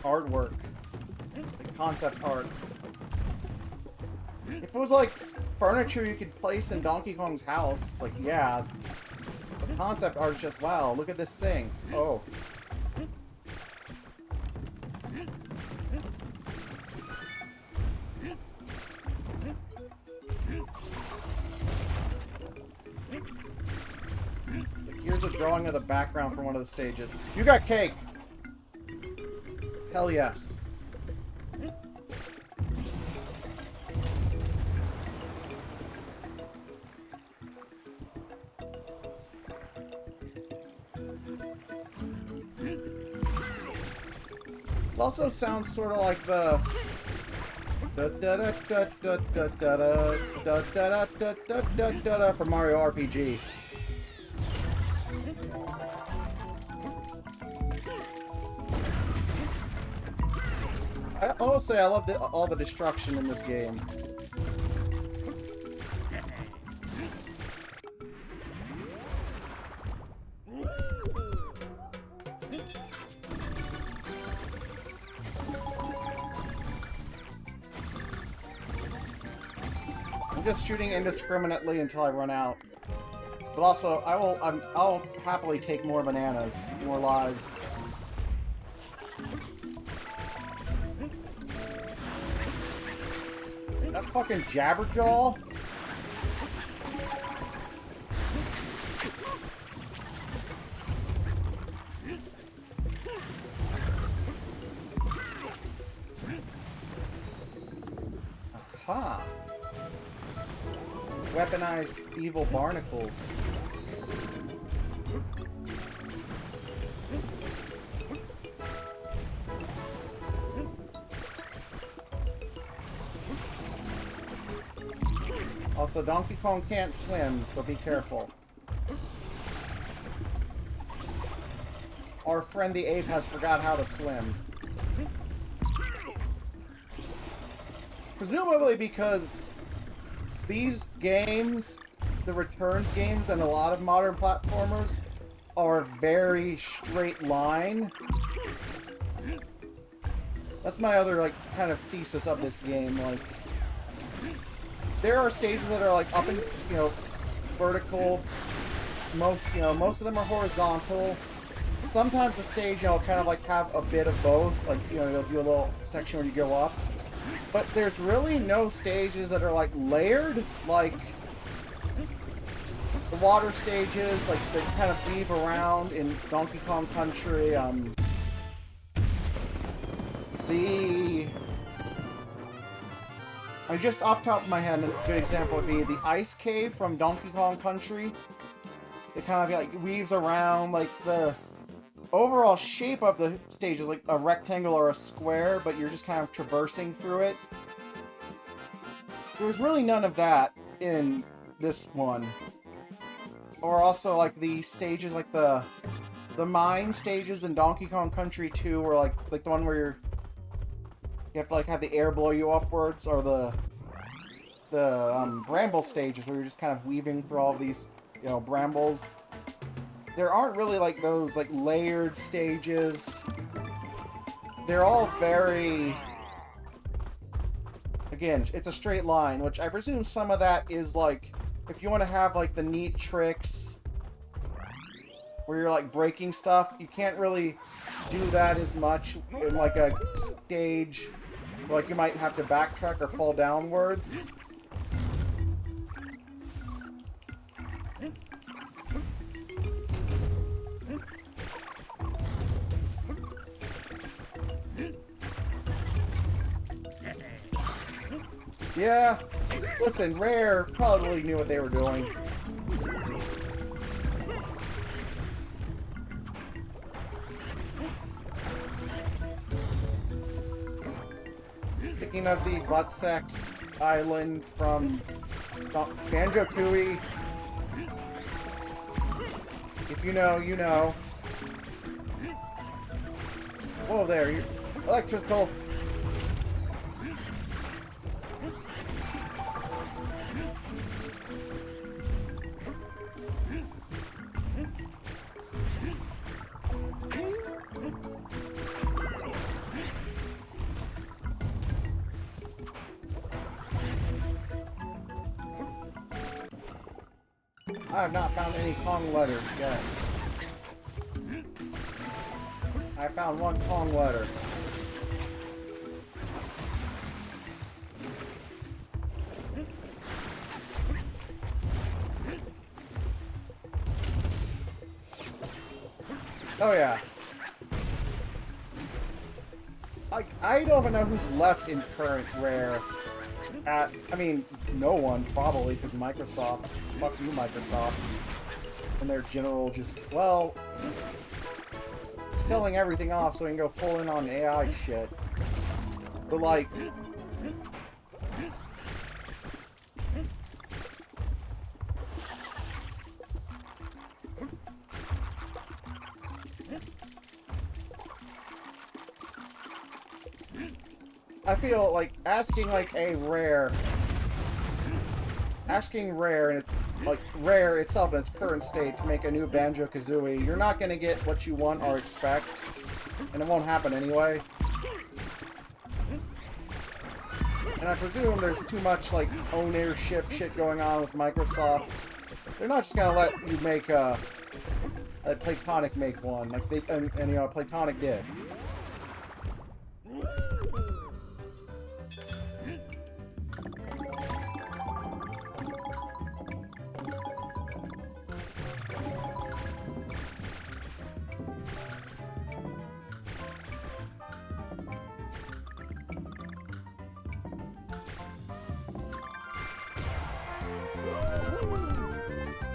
artwork, like concept art. If it was like furniture you could place in Donkey Kong's house, like, yeah. But concept art is just, wow, look at this thing. Oh. Here's a drawing of the background for one of the stages. You got cake! Hell yes. This also sounds sort of like the for Mario RPG. I will say I love all the destruction in this game. I'm just shooting indiscriminately until I run out. But also, I'll happily take more bananas, more lives. That fucking Jabberjaw? Aha! Weaponized evil barnacles. Also, Donkey Kong can't swim, so be careful. Our friend the ape has forgot how to swim. Presumably because these games, the Returns games, and a lot of modern platformers are very straight line. That's my other, like, kind of thesis of this game. Like, there are stages that are like up and, you know, vertical. Most of them are horizontal. Sometimes the stage, you know, kind of like have a bit of both. Like, you know, you'll do a little section where you go up. But there's really no stages that are like layered, like the water stages, like they kind of weave around in Donkey Kong Country. Just off the top of my head, a good example would be the Ice Cave from Donkey Kong Country. It kind of like weaves around, like the overall shape of the stage is like a rectangle or a square, but you're just kind of traversing through it. There's really none of that in this one. Or also like the stages, like the mine stages in Donkey Kong Country 2, where like the one where you have to like have the air blow you upwards, or the bramble stages where you're just kind of weaving through all of these, you know, brambles. There aren't really like those like layered stages. They're all very, again, it's a straight line, which I presume some of that is like, if you want to have like the neat tricks where you're like breaking stuff, you can't really do that as much in like a stage where like you might have to backtrack or fall downwards. Yeah. Listen, Rare probably knew what they were doing. Speaking of the butt sex island from Banjo-Tooie, if you know, you know. Whoa there, you're electrical. I have not found any Kong letters yet. I found one Kong letter. Oh yeah. I don't even know who's left in current Rare. I mean, no one, probably, because Microsoft. Fuck you, Microsoft. And their general just, well, selling everything off so we can go full in on AI shit. But, like, I feel like asking Rare, and like Rare itself in its current state to make a new Banjo-Kazooie, you're not gonna get what you want or expect, and it won't happen anyway. And I presume there's too much like ownership shit going on with Microsoft. They're not just gonna let you make let Playtonic make one, like they and you know Playtonic did.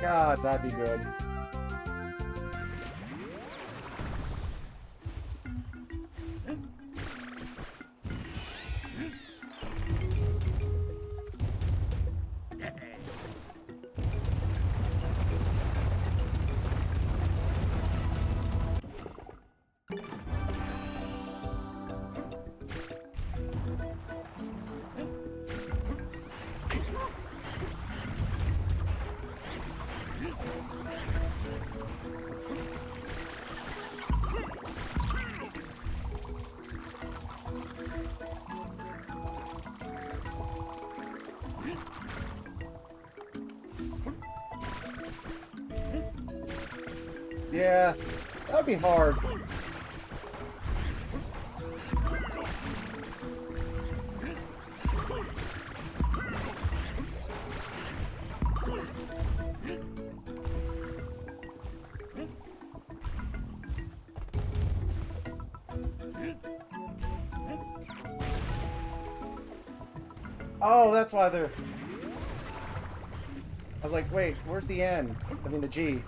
God, that'd be good. Yeah, that'd be hard. Oh, that's why they're... I was like, wait, where's the N? I mean the G.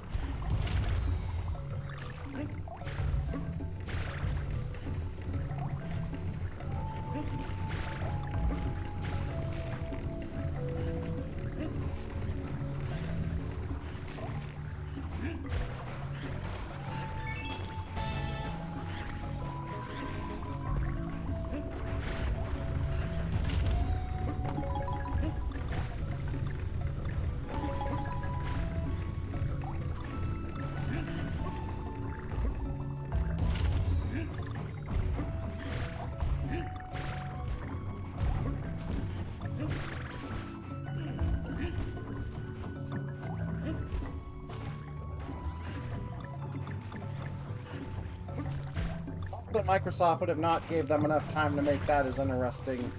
But Microsoft would have not gave them enough time to make that as interesting.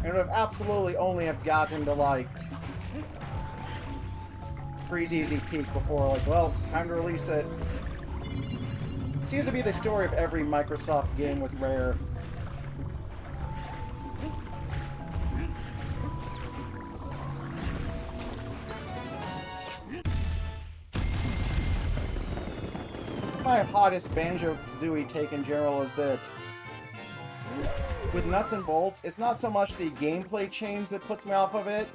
And would have absolutely only have gotten to, like, Freeze Easy Peak before, like, well, time to release it. It seems to be the story of every Microsoft game with Rare. my hottest Banjo-Kazooie take in general is that with Nuts and Bolts, it's not so much the gameplay change that puts me off of it,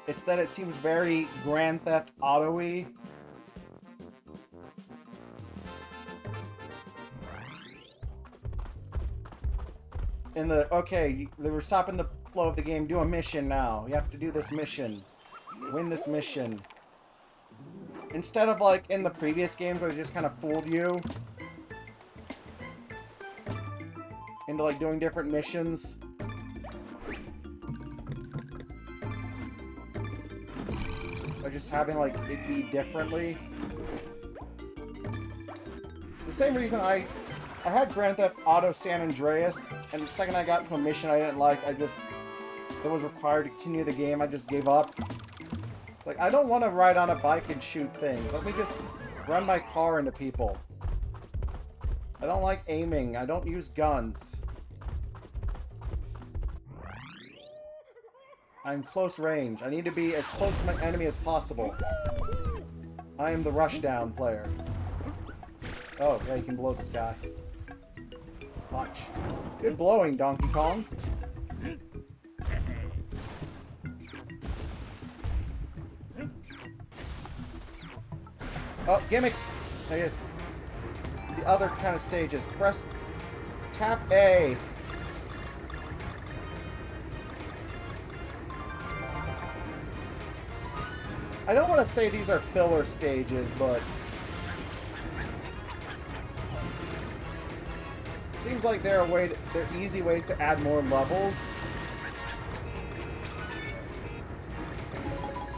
it's that it seems very Grand Theft Auto-y. In the, okay, they were stopping the flow of the game, do a mission now. You have to do this mission. Win this mission. Instead of like in the previous games where they just kind of fooled you into like doing different missions. Or just having like it be differently. The same reason I had Grand Theft Auto San Andreas, and the second I got into a mission I didn't like, that was required to continue the game, I just gave up. Like, I don't want to ride on a bike and shoot things. Let me just run my car into people. I don't like aiming. I don't use guns. I'm close range. I need to be as close to my enemy as possible. I am the rushdown player. Oh, yeah, you can blow this guy. Watch. Good blowing, Donkey Kong. Oh, gimmicks! I guess the other kind of stages. Tap A. I don't want to say these are filler stages, but seems like they're easy ways to add more levels.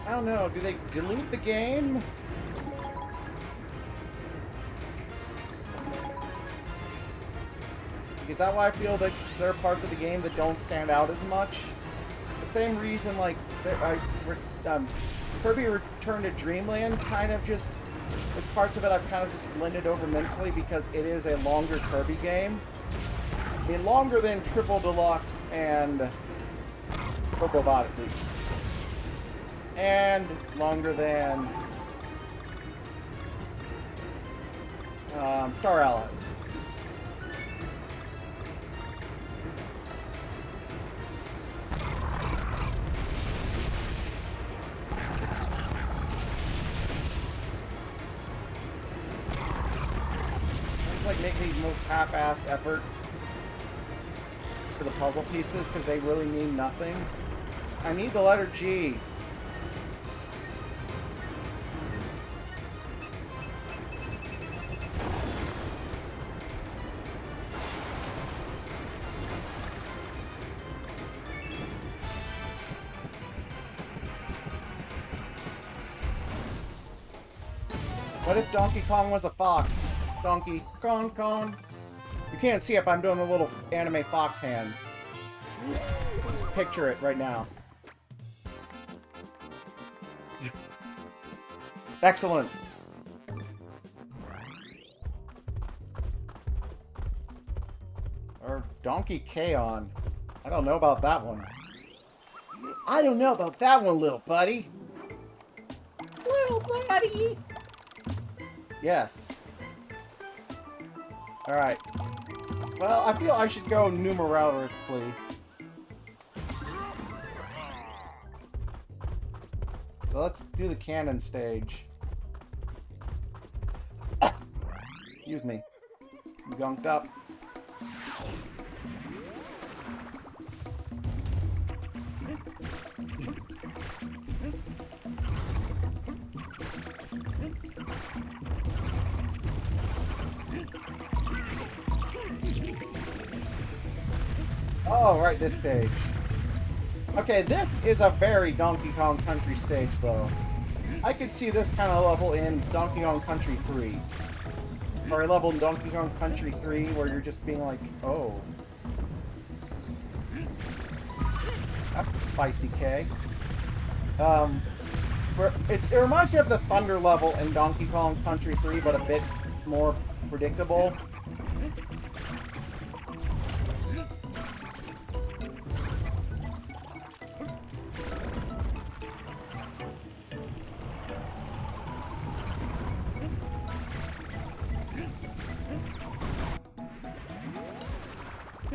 I don't know, do they delete the game? Is that why I feel that there are parts of the game that don't stand out as much? The same reason, like, Kirby Return to Dreamland kind of just, with parts of it I've kind of just blended over mentally because it is a longer Kirby game. I mean, longer than Triple Deluxe and Robobotic Beast. And longer than Star Allies. Like make the most half-assed effort for the puzzle pieces because they really mean nothing. I need the letter G. What if Donkey Kong was a fox? Donkey Kong Kong. You can't see it, but I'm doing the little anime fox hands. Just picture it right now. Excellent. Or Donkey K-On. I don't know about that one. I don't know about that one, little buddy. Little buddy. Yes. Alright. Well, I feel I should go numerically. So let's do the cannon stage. Excuse me. Gunked up. Oh, right, this stage. Okay, this is a very Donkey Kong Country stage, though. I could see this kind of level in Donkey Kong Country 3. Or a level in Donkey Kong Country 3 where you're just being like, oh. That's a spicy K. It reminds me of the Thunder level in Donkey Kong Country 3, but a bit more predictable.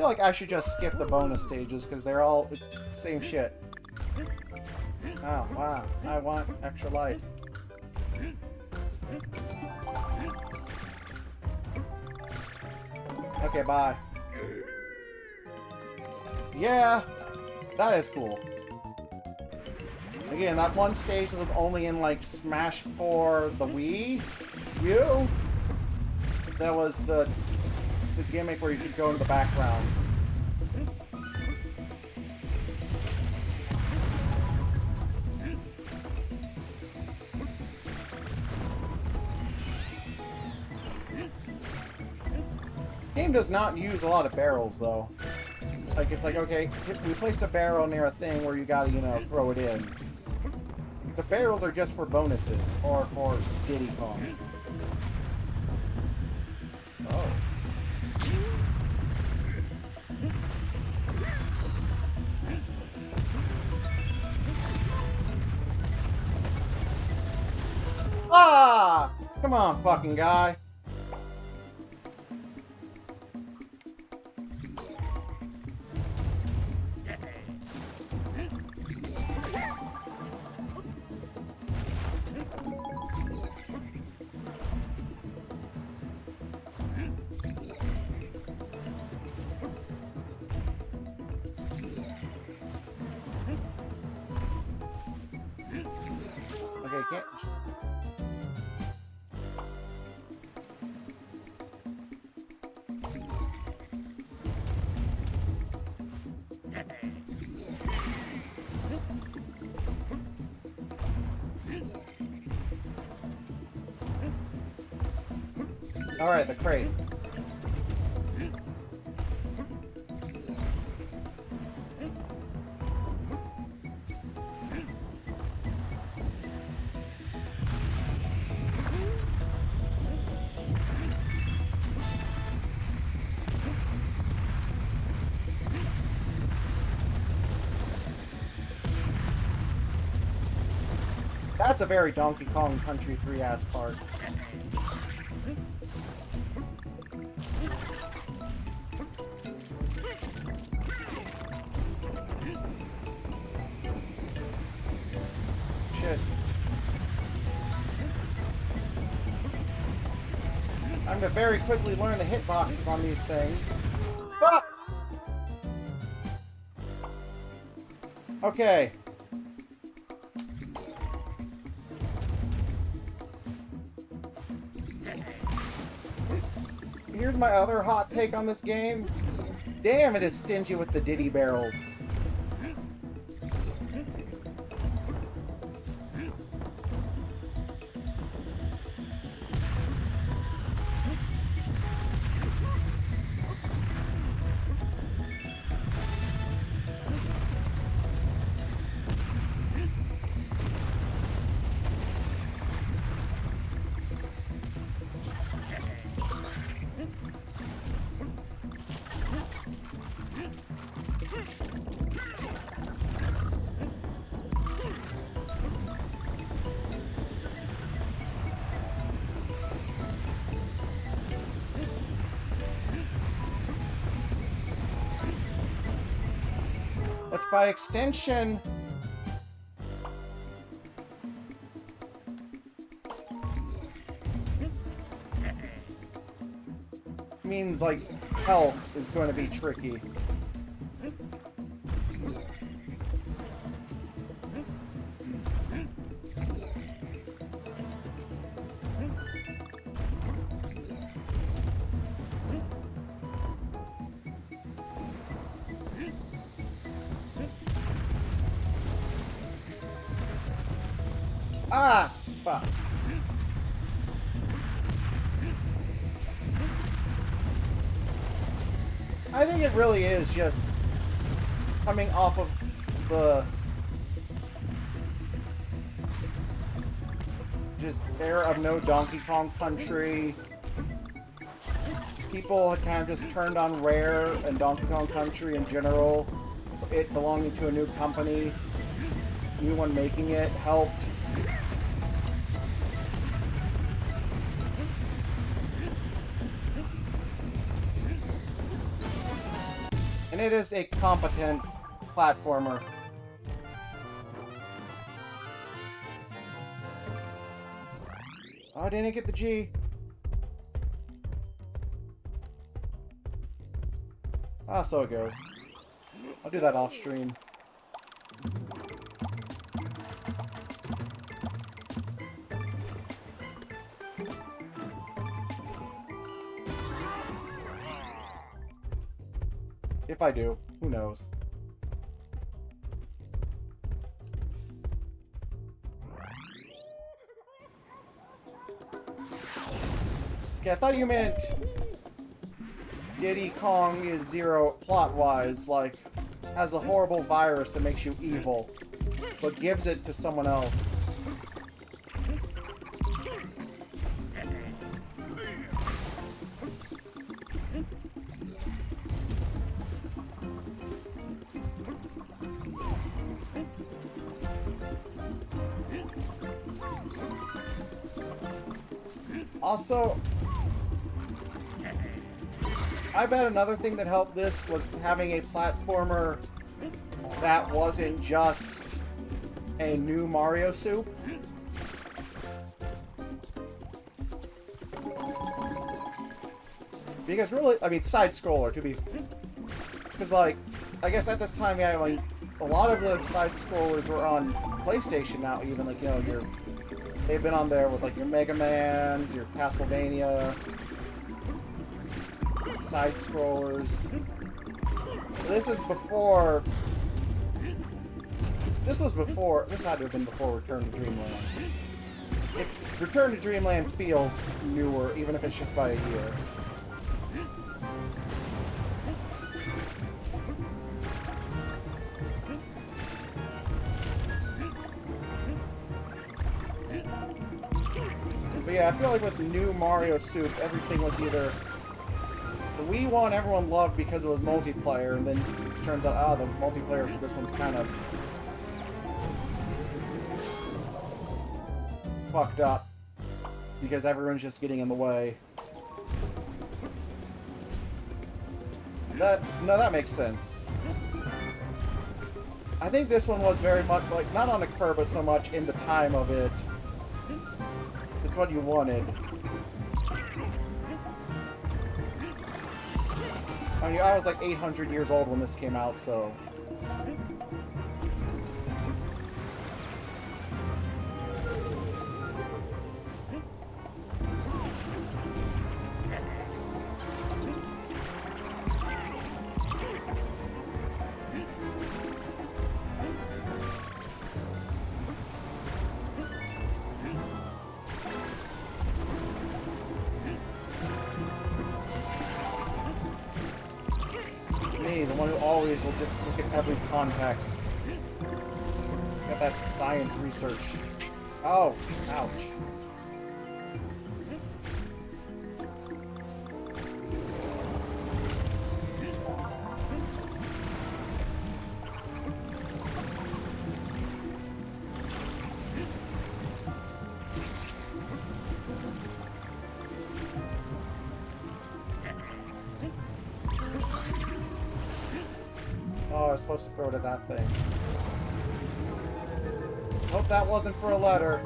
feel like I should just skip the bonus stages because they're all, it's the same shit. Oh, wow. I want extra life. Okay, bye. Yeah, that is cool. Again, that one stage was only in, like, Smash 4 the Wii U. That was the gimmick where you could go into the background. Game does not use a lot of barrels, though. Like, it's like, okay, we placed a barrel near a thing where you gotta, you know, throw it in. The barrels are just for bonuses, or for Diddy Kong. Oh. Ah! Come on, fucking guy. Okay, can't... Alright, the crate. That's a very Donkey Kong Country 3-ass part. Shit. I'm to very quickly learn the hitboxes on these things. Fuck! Okay. Here's my other hot take on this game. Damn, it is stingy with the Diddy barrels. Which by extension means like health is going to be tricky. Ah! Fuck. I think it really is just coming off of the just era of no Donkey Kong Country. People had kind of just turned on Rare and Donkey Kong Country in general. So it belonging to a new company, new one making it, helped. And it is a competent platformer. Oh, I didn't get the G. Ah, so it goes. I'll do that off stream. If I do, who knows? Okay, I thought you meant Diddy Kong is Zero plot-wise, like, has a horrible virus that makes you evil, but gives it to someone else. Also, I bet another thing that helped this was having a platformer that wasn't just a new Mario soup. Because really, I mean, side-scroller, to be... Because, like, I guess at this time, yeah, like, a lot of the side-scrollers were on PlayStation now, even, like, you know, they've been on there with, like, your Mega Mans, your Castlevania, side-scrollers. So this is before... This had to have been before Return to Dreamland. Return to Dreamland feels newer, even if it's just by a year. But yeah, I feel like with the new Mario Soup, everything was either... The Wii one everyone loved because it was multiplayer, and then it turns out, the multiplayer for this one's kind of... fucked up. Because everyone's just getting in the way. That makes sense. I think this one was very much, like, not on a curve, but so much in the time of it. It's what you wanted. I mean, I was like 800 years old when this came out, so... The one who always will just look at every context. Got that science research. Oh, ouch. Oh, I was supposed to throw it at that thing. Hope that wasn't for a letter.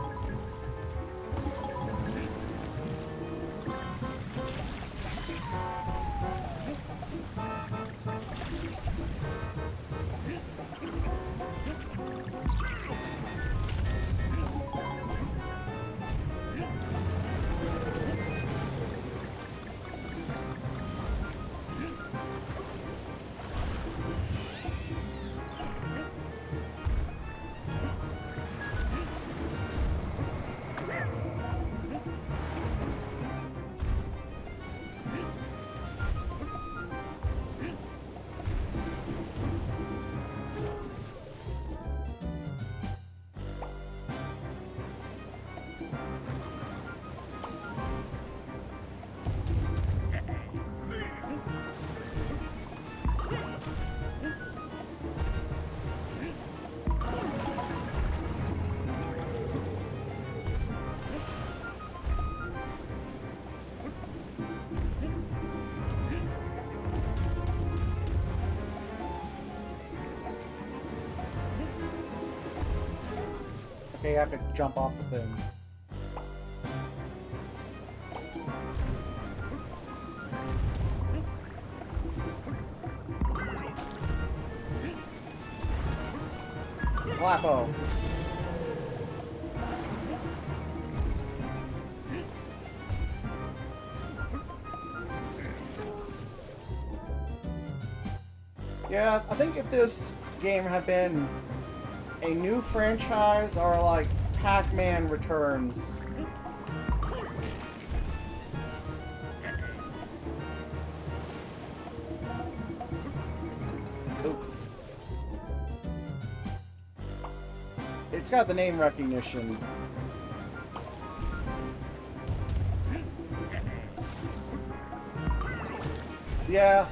Okay, I have to jump off the thing. Flappo. Yeah, I think if this game had been a new franchise or like Pac-Man Returns. Oops. It's got the name recognition. Yeah.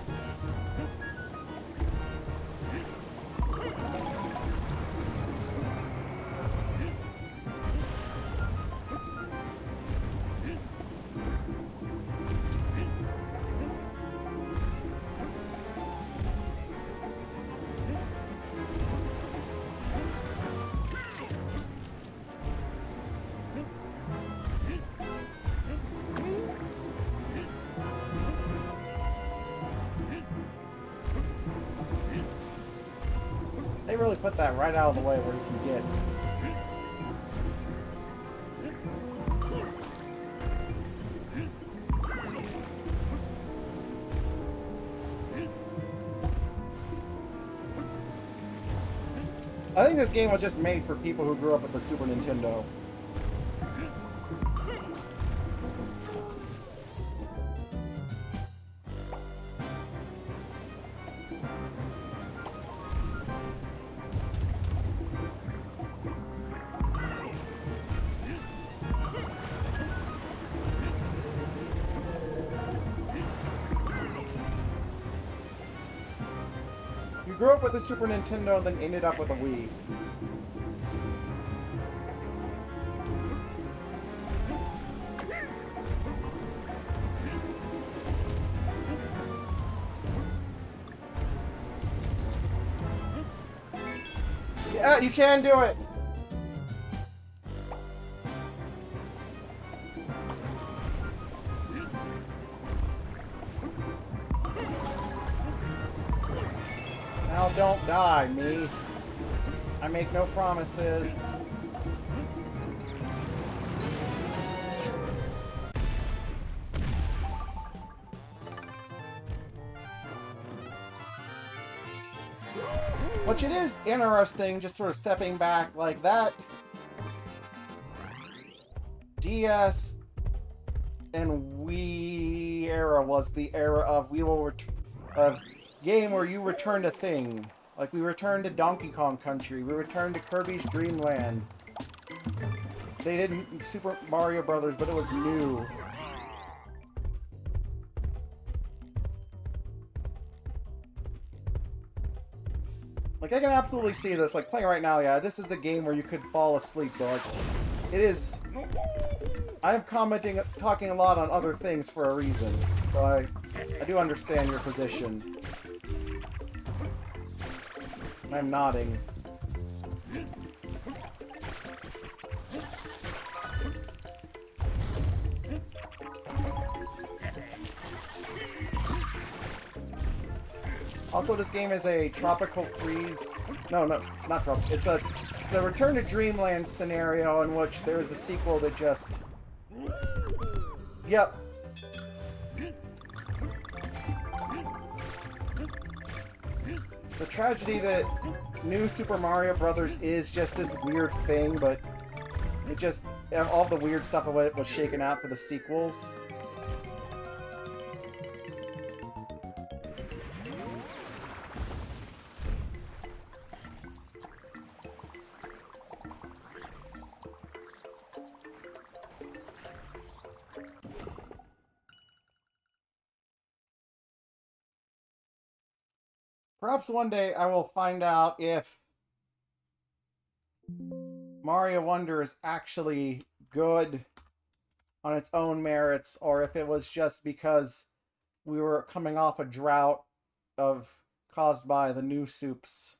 They really put that right out of the way where you can get. I think this game was just made for people who grew up with the Super Nintendo. You grew up with the Super Nintendo and then ended up with a Wii. Yeah, you can do it! Now don't die, me. I make no promises. Which it is interesting, just sort of stepping back like that. DS and Wii era was the era of game where you returned a thing. Like we returned to Donkey Kong Country, we returned to Kirby's Dream Land. They did Super Mario Brothers, but it was new. Like, I can absolutely see this. Like, playing right now, yeah, this is a game where you could fall asleep, though. Like, it is... I'm talking a lot on other things for a reason. So I do understand your position. I'm nodding. Also, this game is a tropical freeze. No, not tropical. It's the Return to Dreamland scenario in which there is the sequel that just... Yep. The tragedy that New Super Mario Brothers is just this weird thing, but it just... all the weird stuff of it was shaken out for the sequels. Perhaps one day I will find out if Mario Wonder is actually good on its own merits, or if it was just because we were coming off a drought caused by the new soups.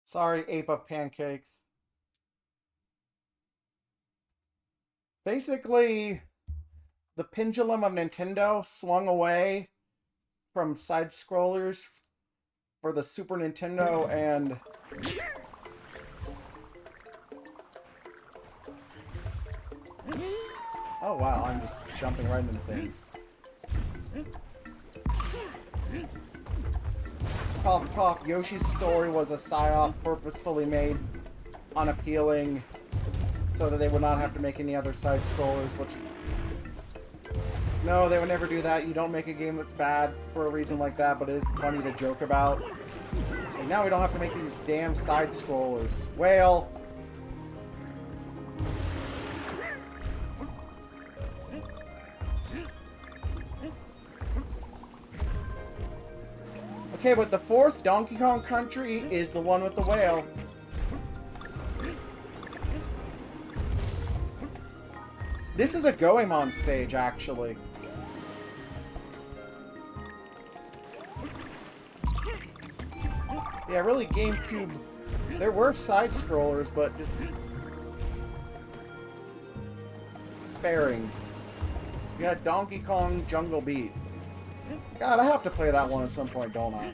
Sorry, ape of pancakes. Basically, the pendulum of Nintendo swung away from side scrollers for the Super Nintendo, and oh wow, I'm just jumping right into things. Cough cough, Yoshi's story was a psyop purposefully made unappealing so that they would not have to make any other side scrollers, which no, they would never do that. You don't make a game that's bad for a reason like that, but it is funny to joke about. And now we don't have to make these damn side scrollers. Whale! Okay, but the fourth Donkey Kong Country is the one with the whale. This is a Goemon stage, actually. Yeah, really, GameCube. There were side-scrollers, but just sparing. You had Donkey Kong Jungle Beat. God, I have to play that one at some point, don't I?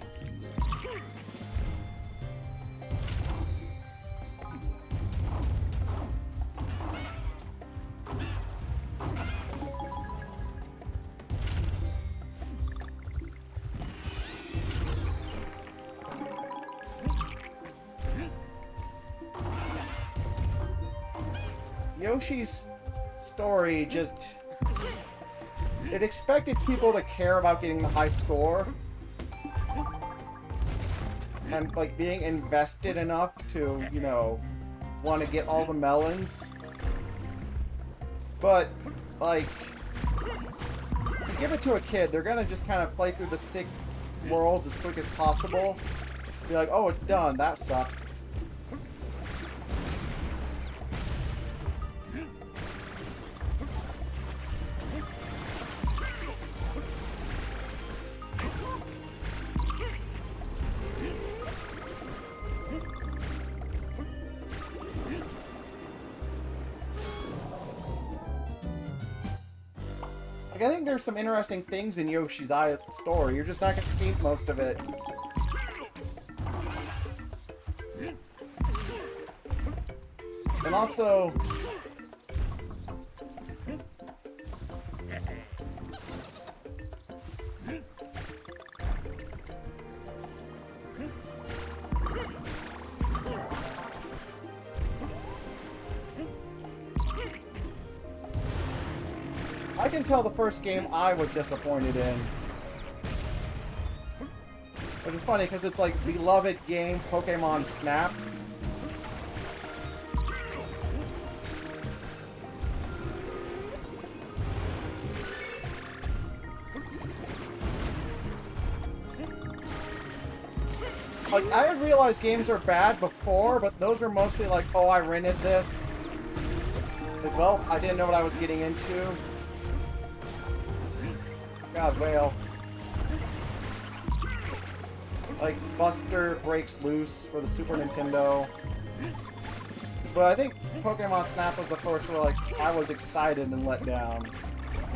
Yoshi's story just... It expected people to care about getting the high score. And, like, being invested enough to, you know, want to get all the melons. But, like, to give it to a kid, they're gonna just kind of play through the 6 worlds as quick as possible. Be like, oh, it's done. That sucked. I think there's some interesting things in Yoshi's story. You're just not going to see most of it. And also... I can tell the first game I was disappointed in. Which is funny because it's like beloved game Pokemon Snap. Like, I had realized games are bad before, but those are mostly like, oh, I rented this. Like, well, I didn't know what I was getting into. God, whale. Like, Buster Breaks Loose for the Super Nintendo. But I think Pokemon Snap was the first where, like, I was excited and let down.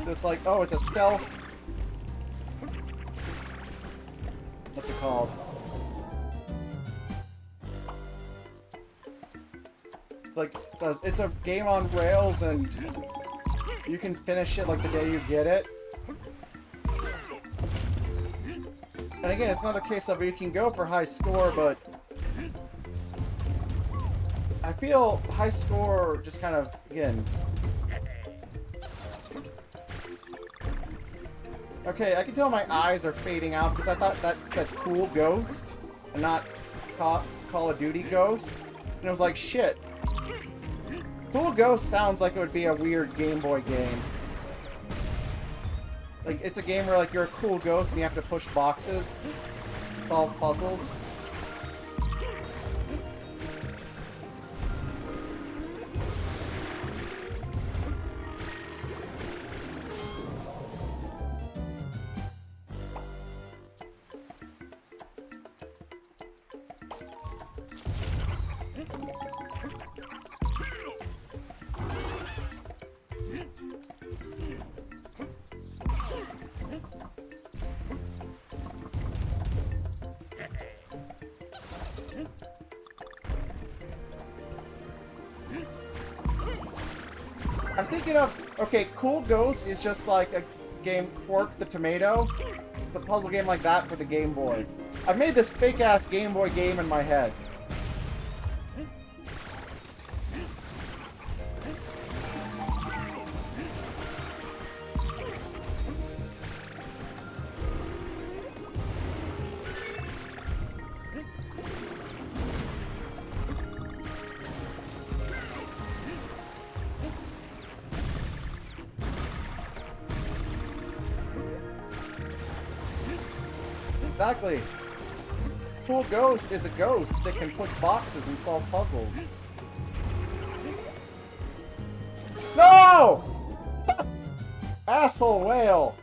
So it's like, oh, it's a stealth... What's it called? It's like, it's a game on rails, and you can finish it, like, the day you get it. And again, it's another case of you can go for high score, but I feel high score just kind of, again... Okay, I can tell my eyes are fading out because I thought that cool Ghost, and not Call of Duty Ghost. And it was like, shit. Cool Ghost sounds like it would be a weird Game Boy game. Like, it's a game where, like, you're a cool ghost and you have to push boxes, solve puzzles. I'm thinking of, okay, Cool Ghost is just like a game, Quark the Tomato. It's a puzzle game like that for the Game Boy. I've made this fake-ass Game Boy game in my head. Exactly. Cool Ghost is a ghost that can push boxes and solve puzzles. No! Asshole whale!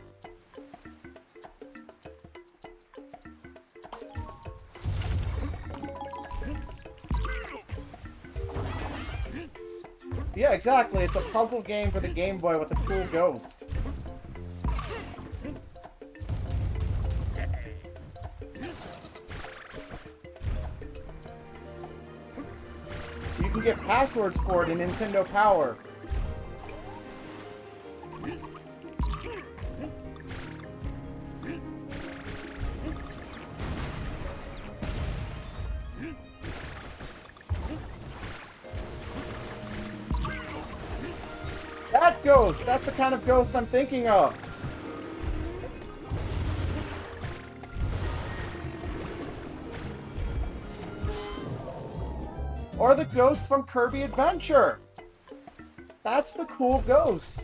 Yeah, exactly. It's a puzzle game for the Game Boy with a cool ghost. You can get passwords for it in Nintendo Power. That ghost! That's the kind of ghost I'm thinking of. Or the ghost from Kirby Adventure. That's the cool ghost.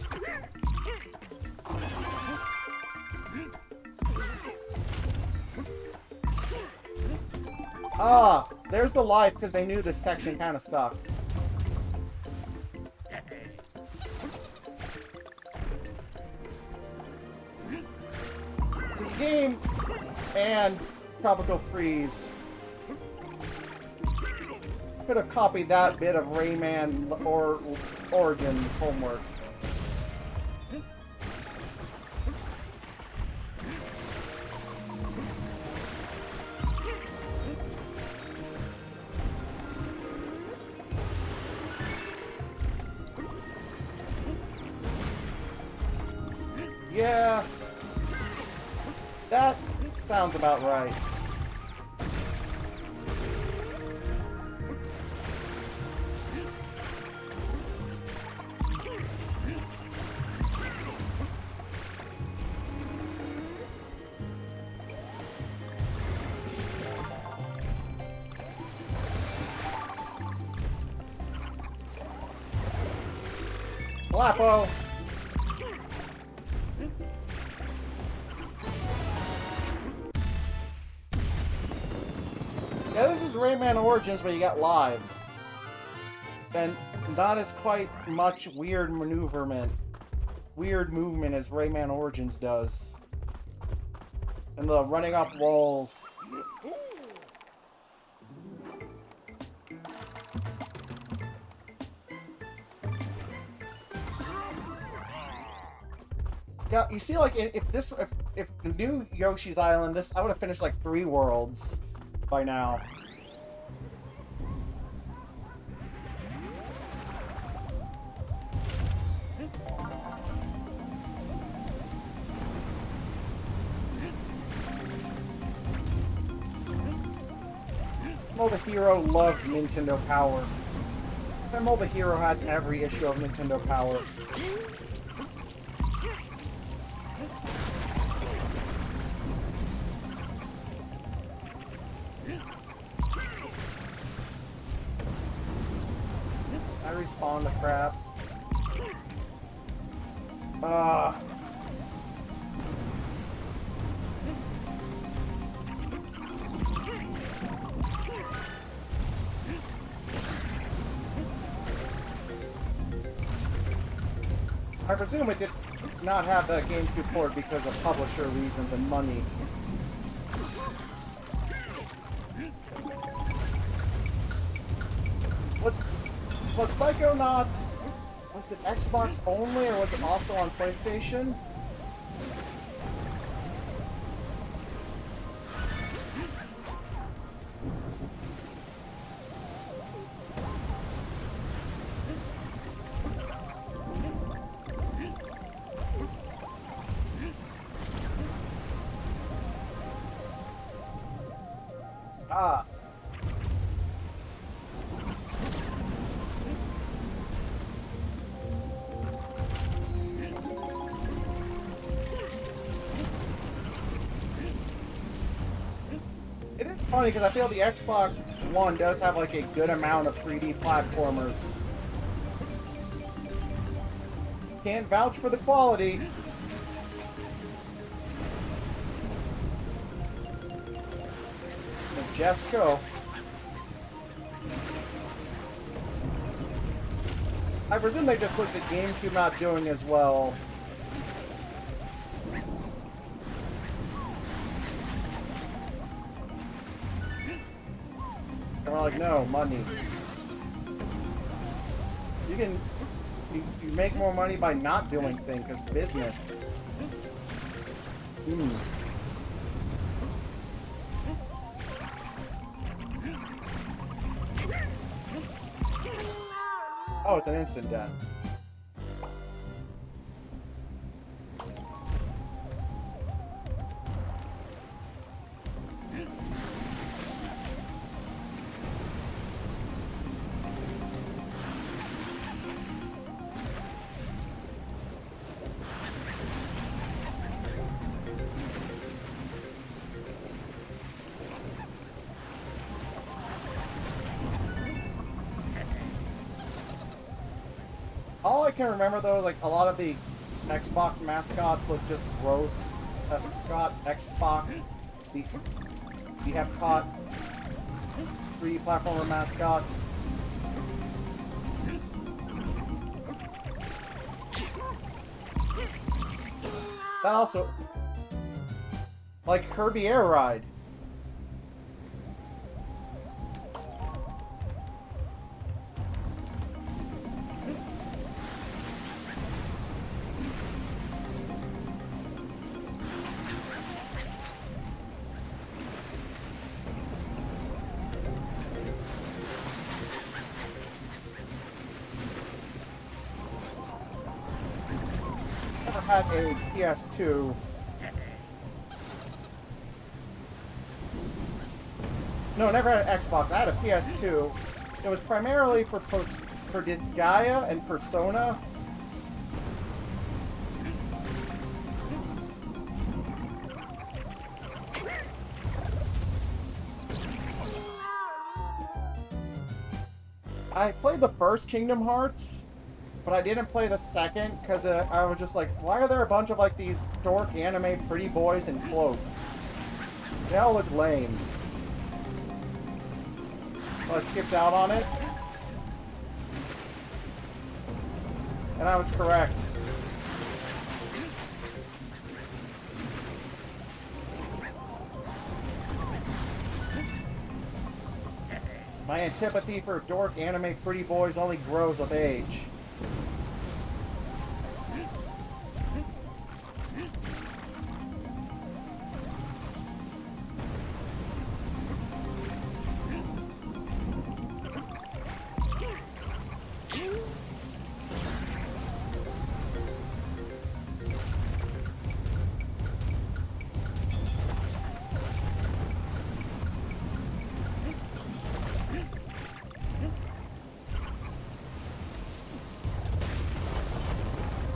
Ah, there's the life because they knew this section kind of sucked. This game and Tropical Freeze could have copied that bit of Rayman or Origins homework. Yeah, that sounds about right. Flappo! Yeah, this is Rayman Origins, but you got lives. And not as quite much weird movement as Rayman Origins does. And the running up walls. Yeah, you see, like, if the new Yoshi's Island, I would have finished like 3 worlds by now. Mobile Hero loved Nintendo Power. And Mobile Hero had every issue of Nintendo Power. I respawned the crap. I presume it did not have the GameCube port because of publisher reasons and money. Was Psychonauts, was it Xbox only or was it also on PlayStation? Ah. It is funny because I feel the Xbox One does have like a good amount of 3D platformers. Can't vouch for the quality. Jesco. I presume they just looked at GameCube not doing as well. And we're like, no, money. You make more money by not doing things, because business. Oh, it's an instant death. All I can remember though, like a lot of the Xbox mascots look just gross. Xbox, the Epcot 3D platformer mascots. That also, like Kirby Air Ride. Had a PS2. No, never had an Xbox. I had a PS2. It was primarily for Gaia and Persona. I played the first Kingdom Hearts, but I didn't play the second because I was just like, why are there a bunch of like these dork anime pretty boys in cloaks? They all look lame. So I skipped out on it. And I was correct. My antipathy for dork anime pretty boys only grows with age.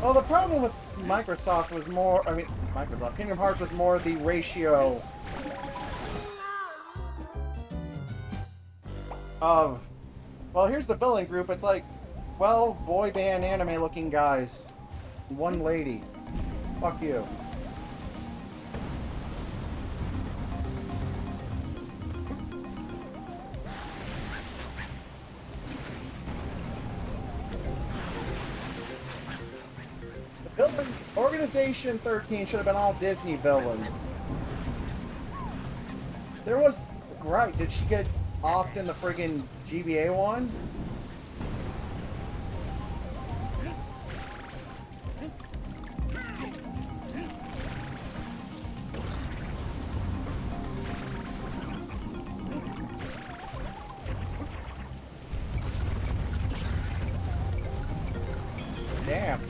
Well, the problem with Microsoft was more, Kingdom Hearts was more the ratio of, well, here's the billing group. It's like 12 boy band anime looking guys. One lady. Fuck you. Organization 13 should have been all Disney villains. There was... Right, did she get offed in the friggin' GBA one? Damn.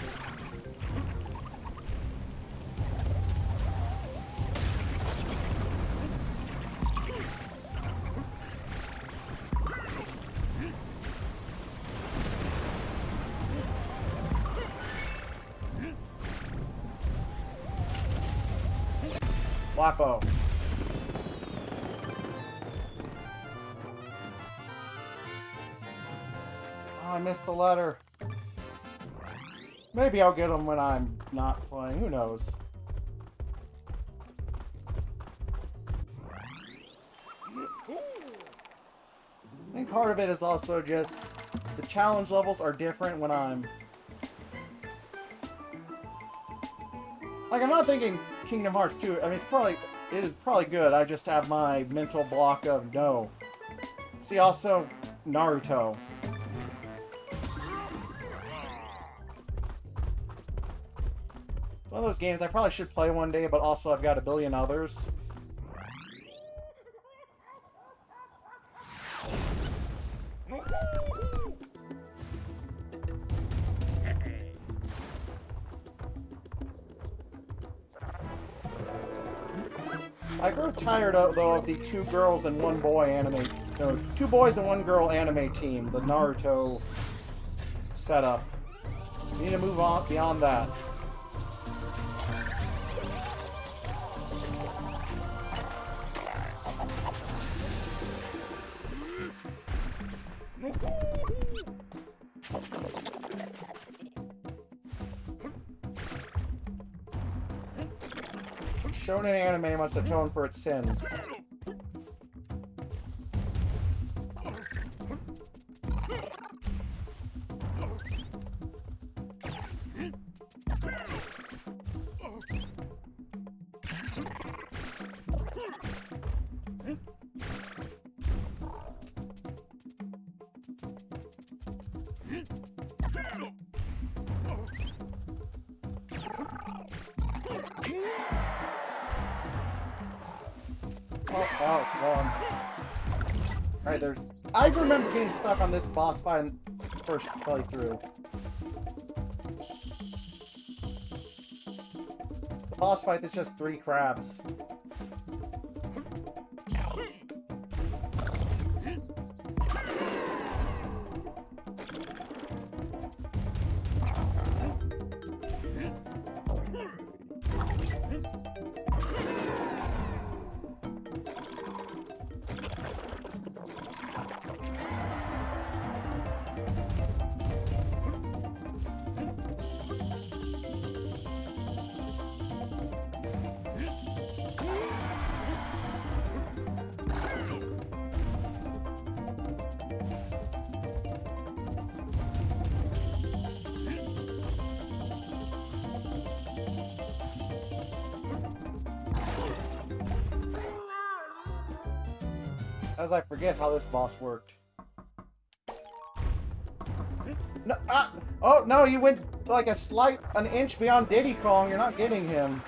Wapo. Oh, I missed the letter. Maybe I'll get them when I'm not playing. Who knows? I think part of it is also just the challenge levels are different when I'm... Like, I'm not thinking Kingdom Hearts 2. I mean, it is probably good. I just have my mental block of no. See, also, Naruto. One of those games I probably should play one day, but also I've got a billion others. I grew tired of, though, of the 2 girls and 1 boy anime. No, 2 boys and 1 girl anime team, the Naruto setup. We need to move on beyond that. Shonen anime must atone for its sins. Oh, Alright, there's... I remember getting stuck on this boss fight in the first playthrough. The boss fight is just 3 crabs. As I forget how this boss worked. No, oh no, you went like an inch beyond Diddy Kong. You're not getting him.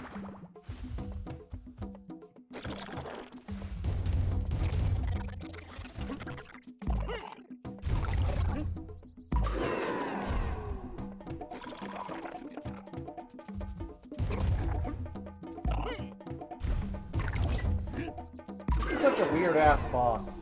Such a weird-ass boss.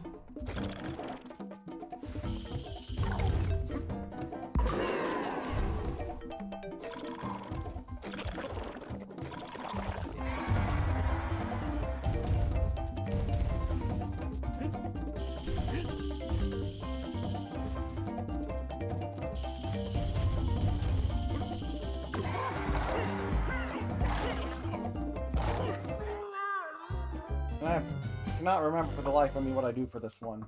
I cannot remember for the life of me what I do for this one.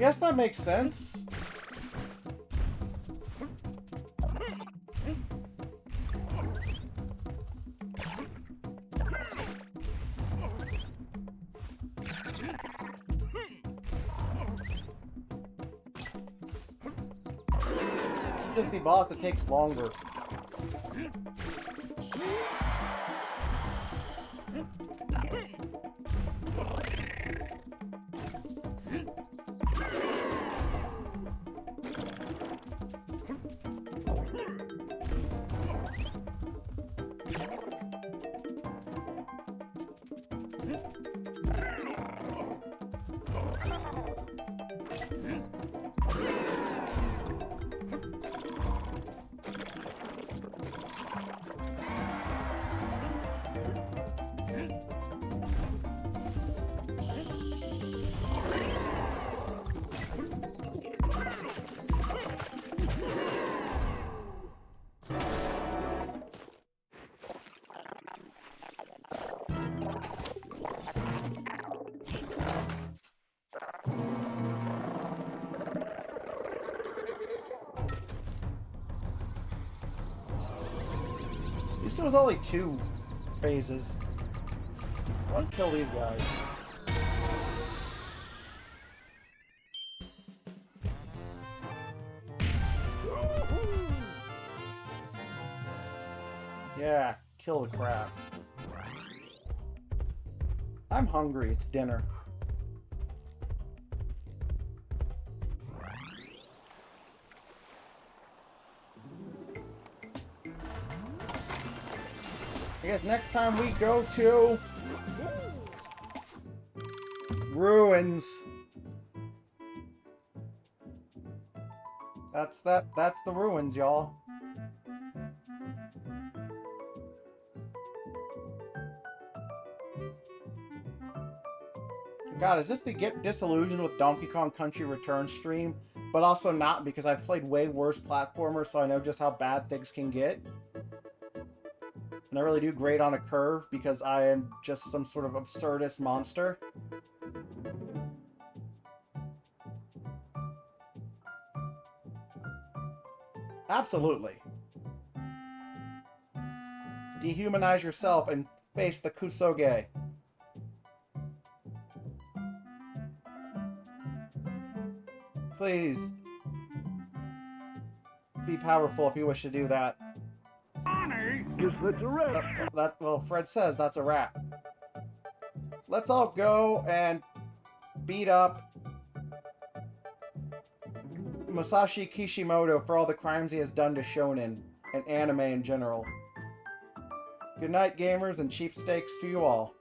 guess that makes sense. Just the boss, it takes longer. There was only 2 phases. Let's kill these guys. Yeah, kill the crap. I'm hungry, it's dinner. I guess next time we go to ruins. That's the ruins, y'all. God, is this the Get Disillusioned with Donkey Kong Country Return stream? But also not, because I've played way worse platformers, so I know just how bad things can get. And I really do grade on a curve because I am just some sort of absurdist monster. Absolutely. Dehumanize yourself and face the Kusoge. Please. Be powerful if you wish to do that. Guess that's a wrap. Well, Fred says that's a wrap. Let's all go and beat up Masashi Kishimoto for all the crimes he has done to shonen and anime in general. Good night, gamers, and cheap steaks to you all.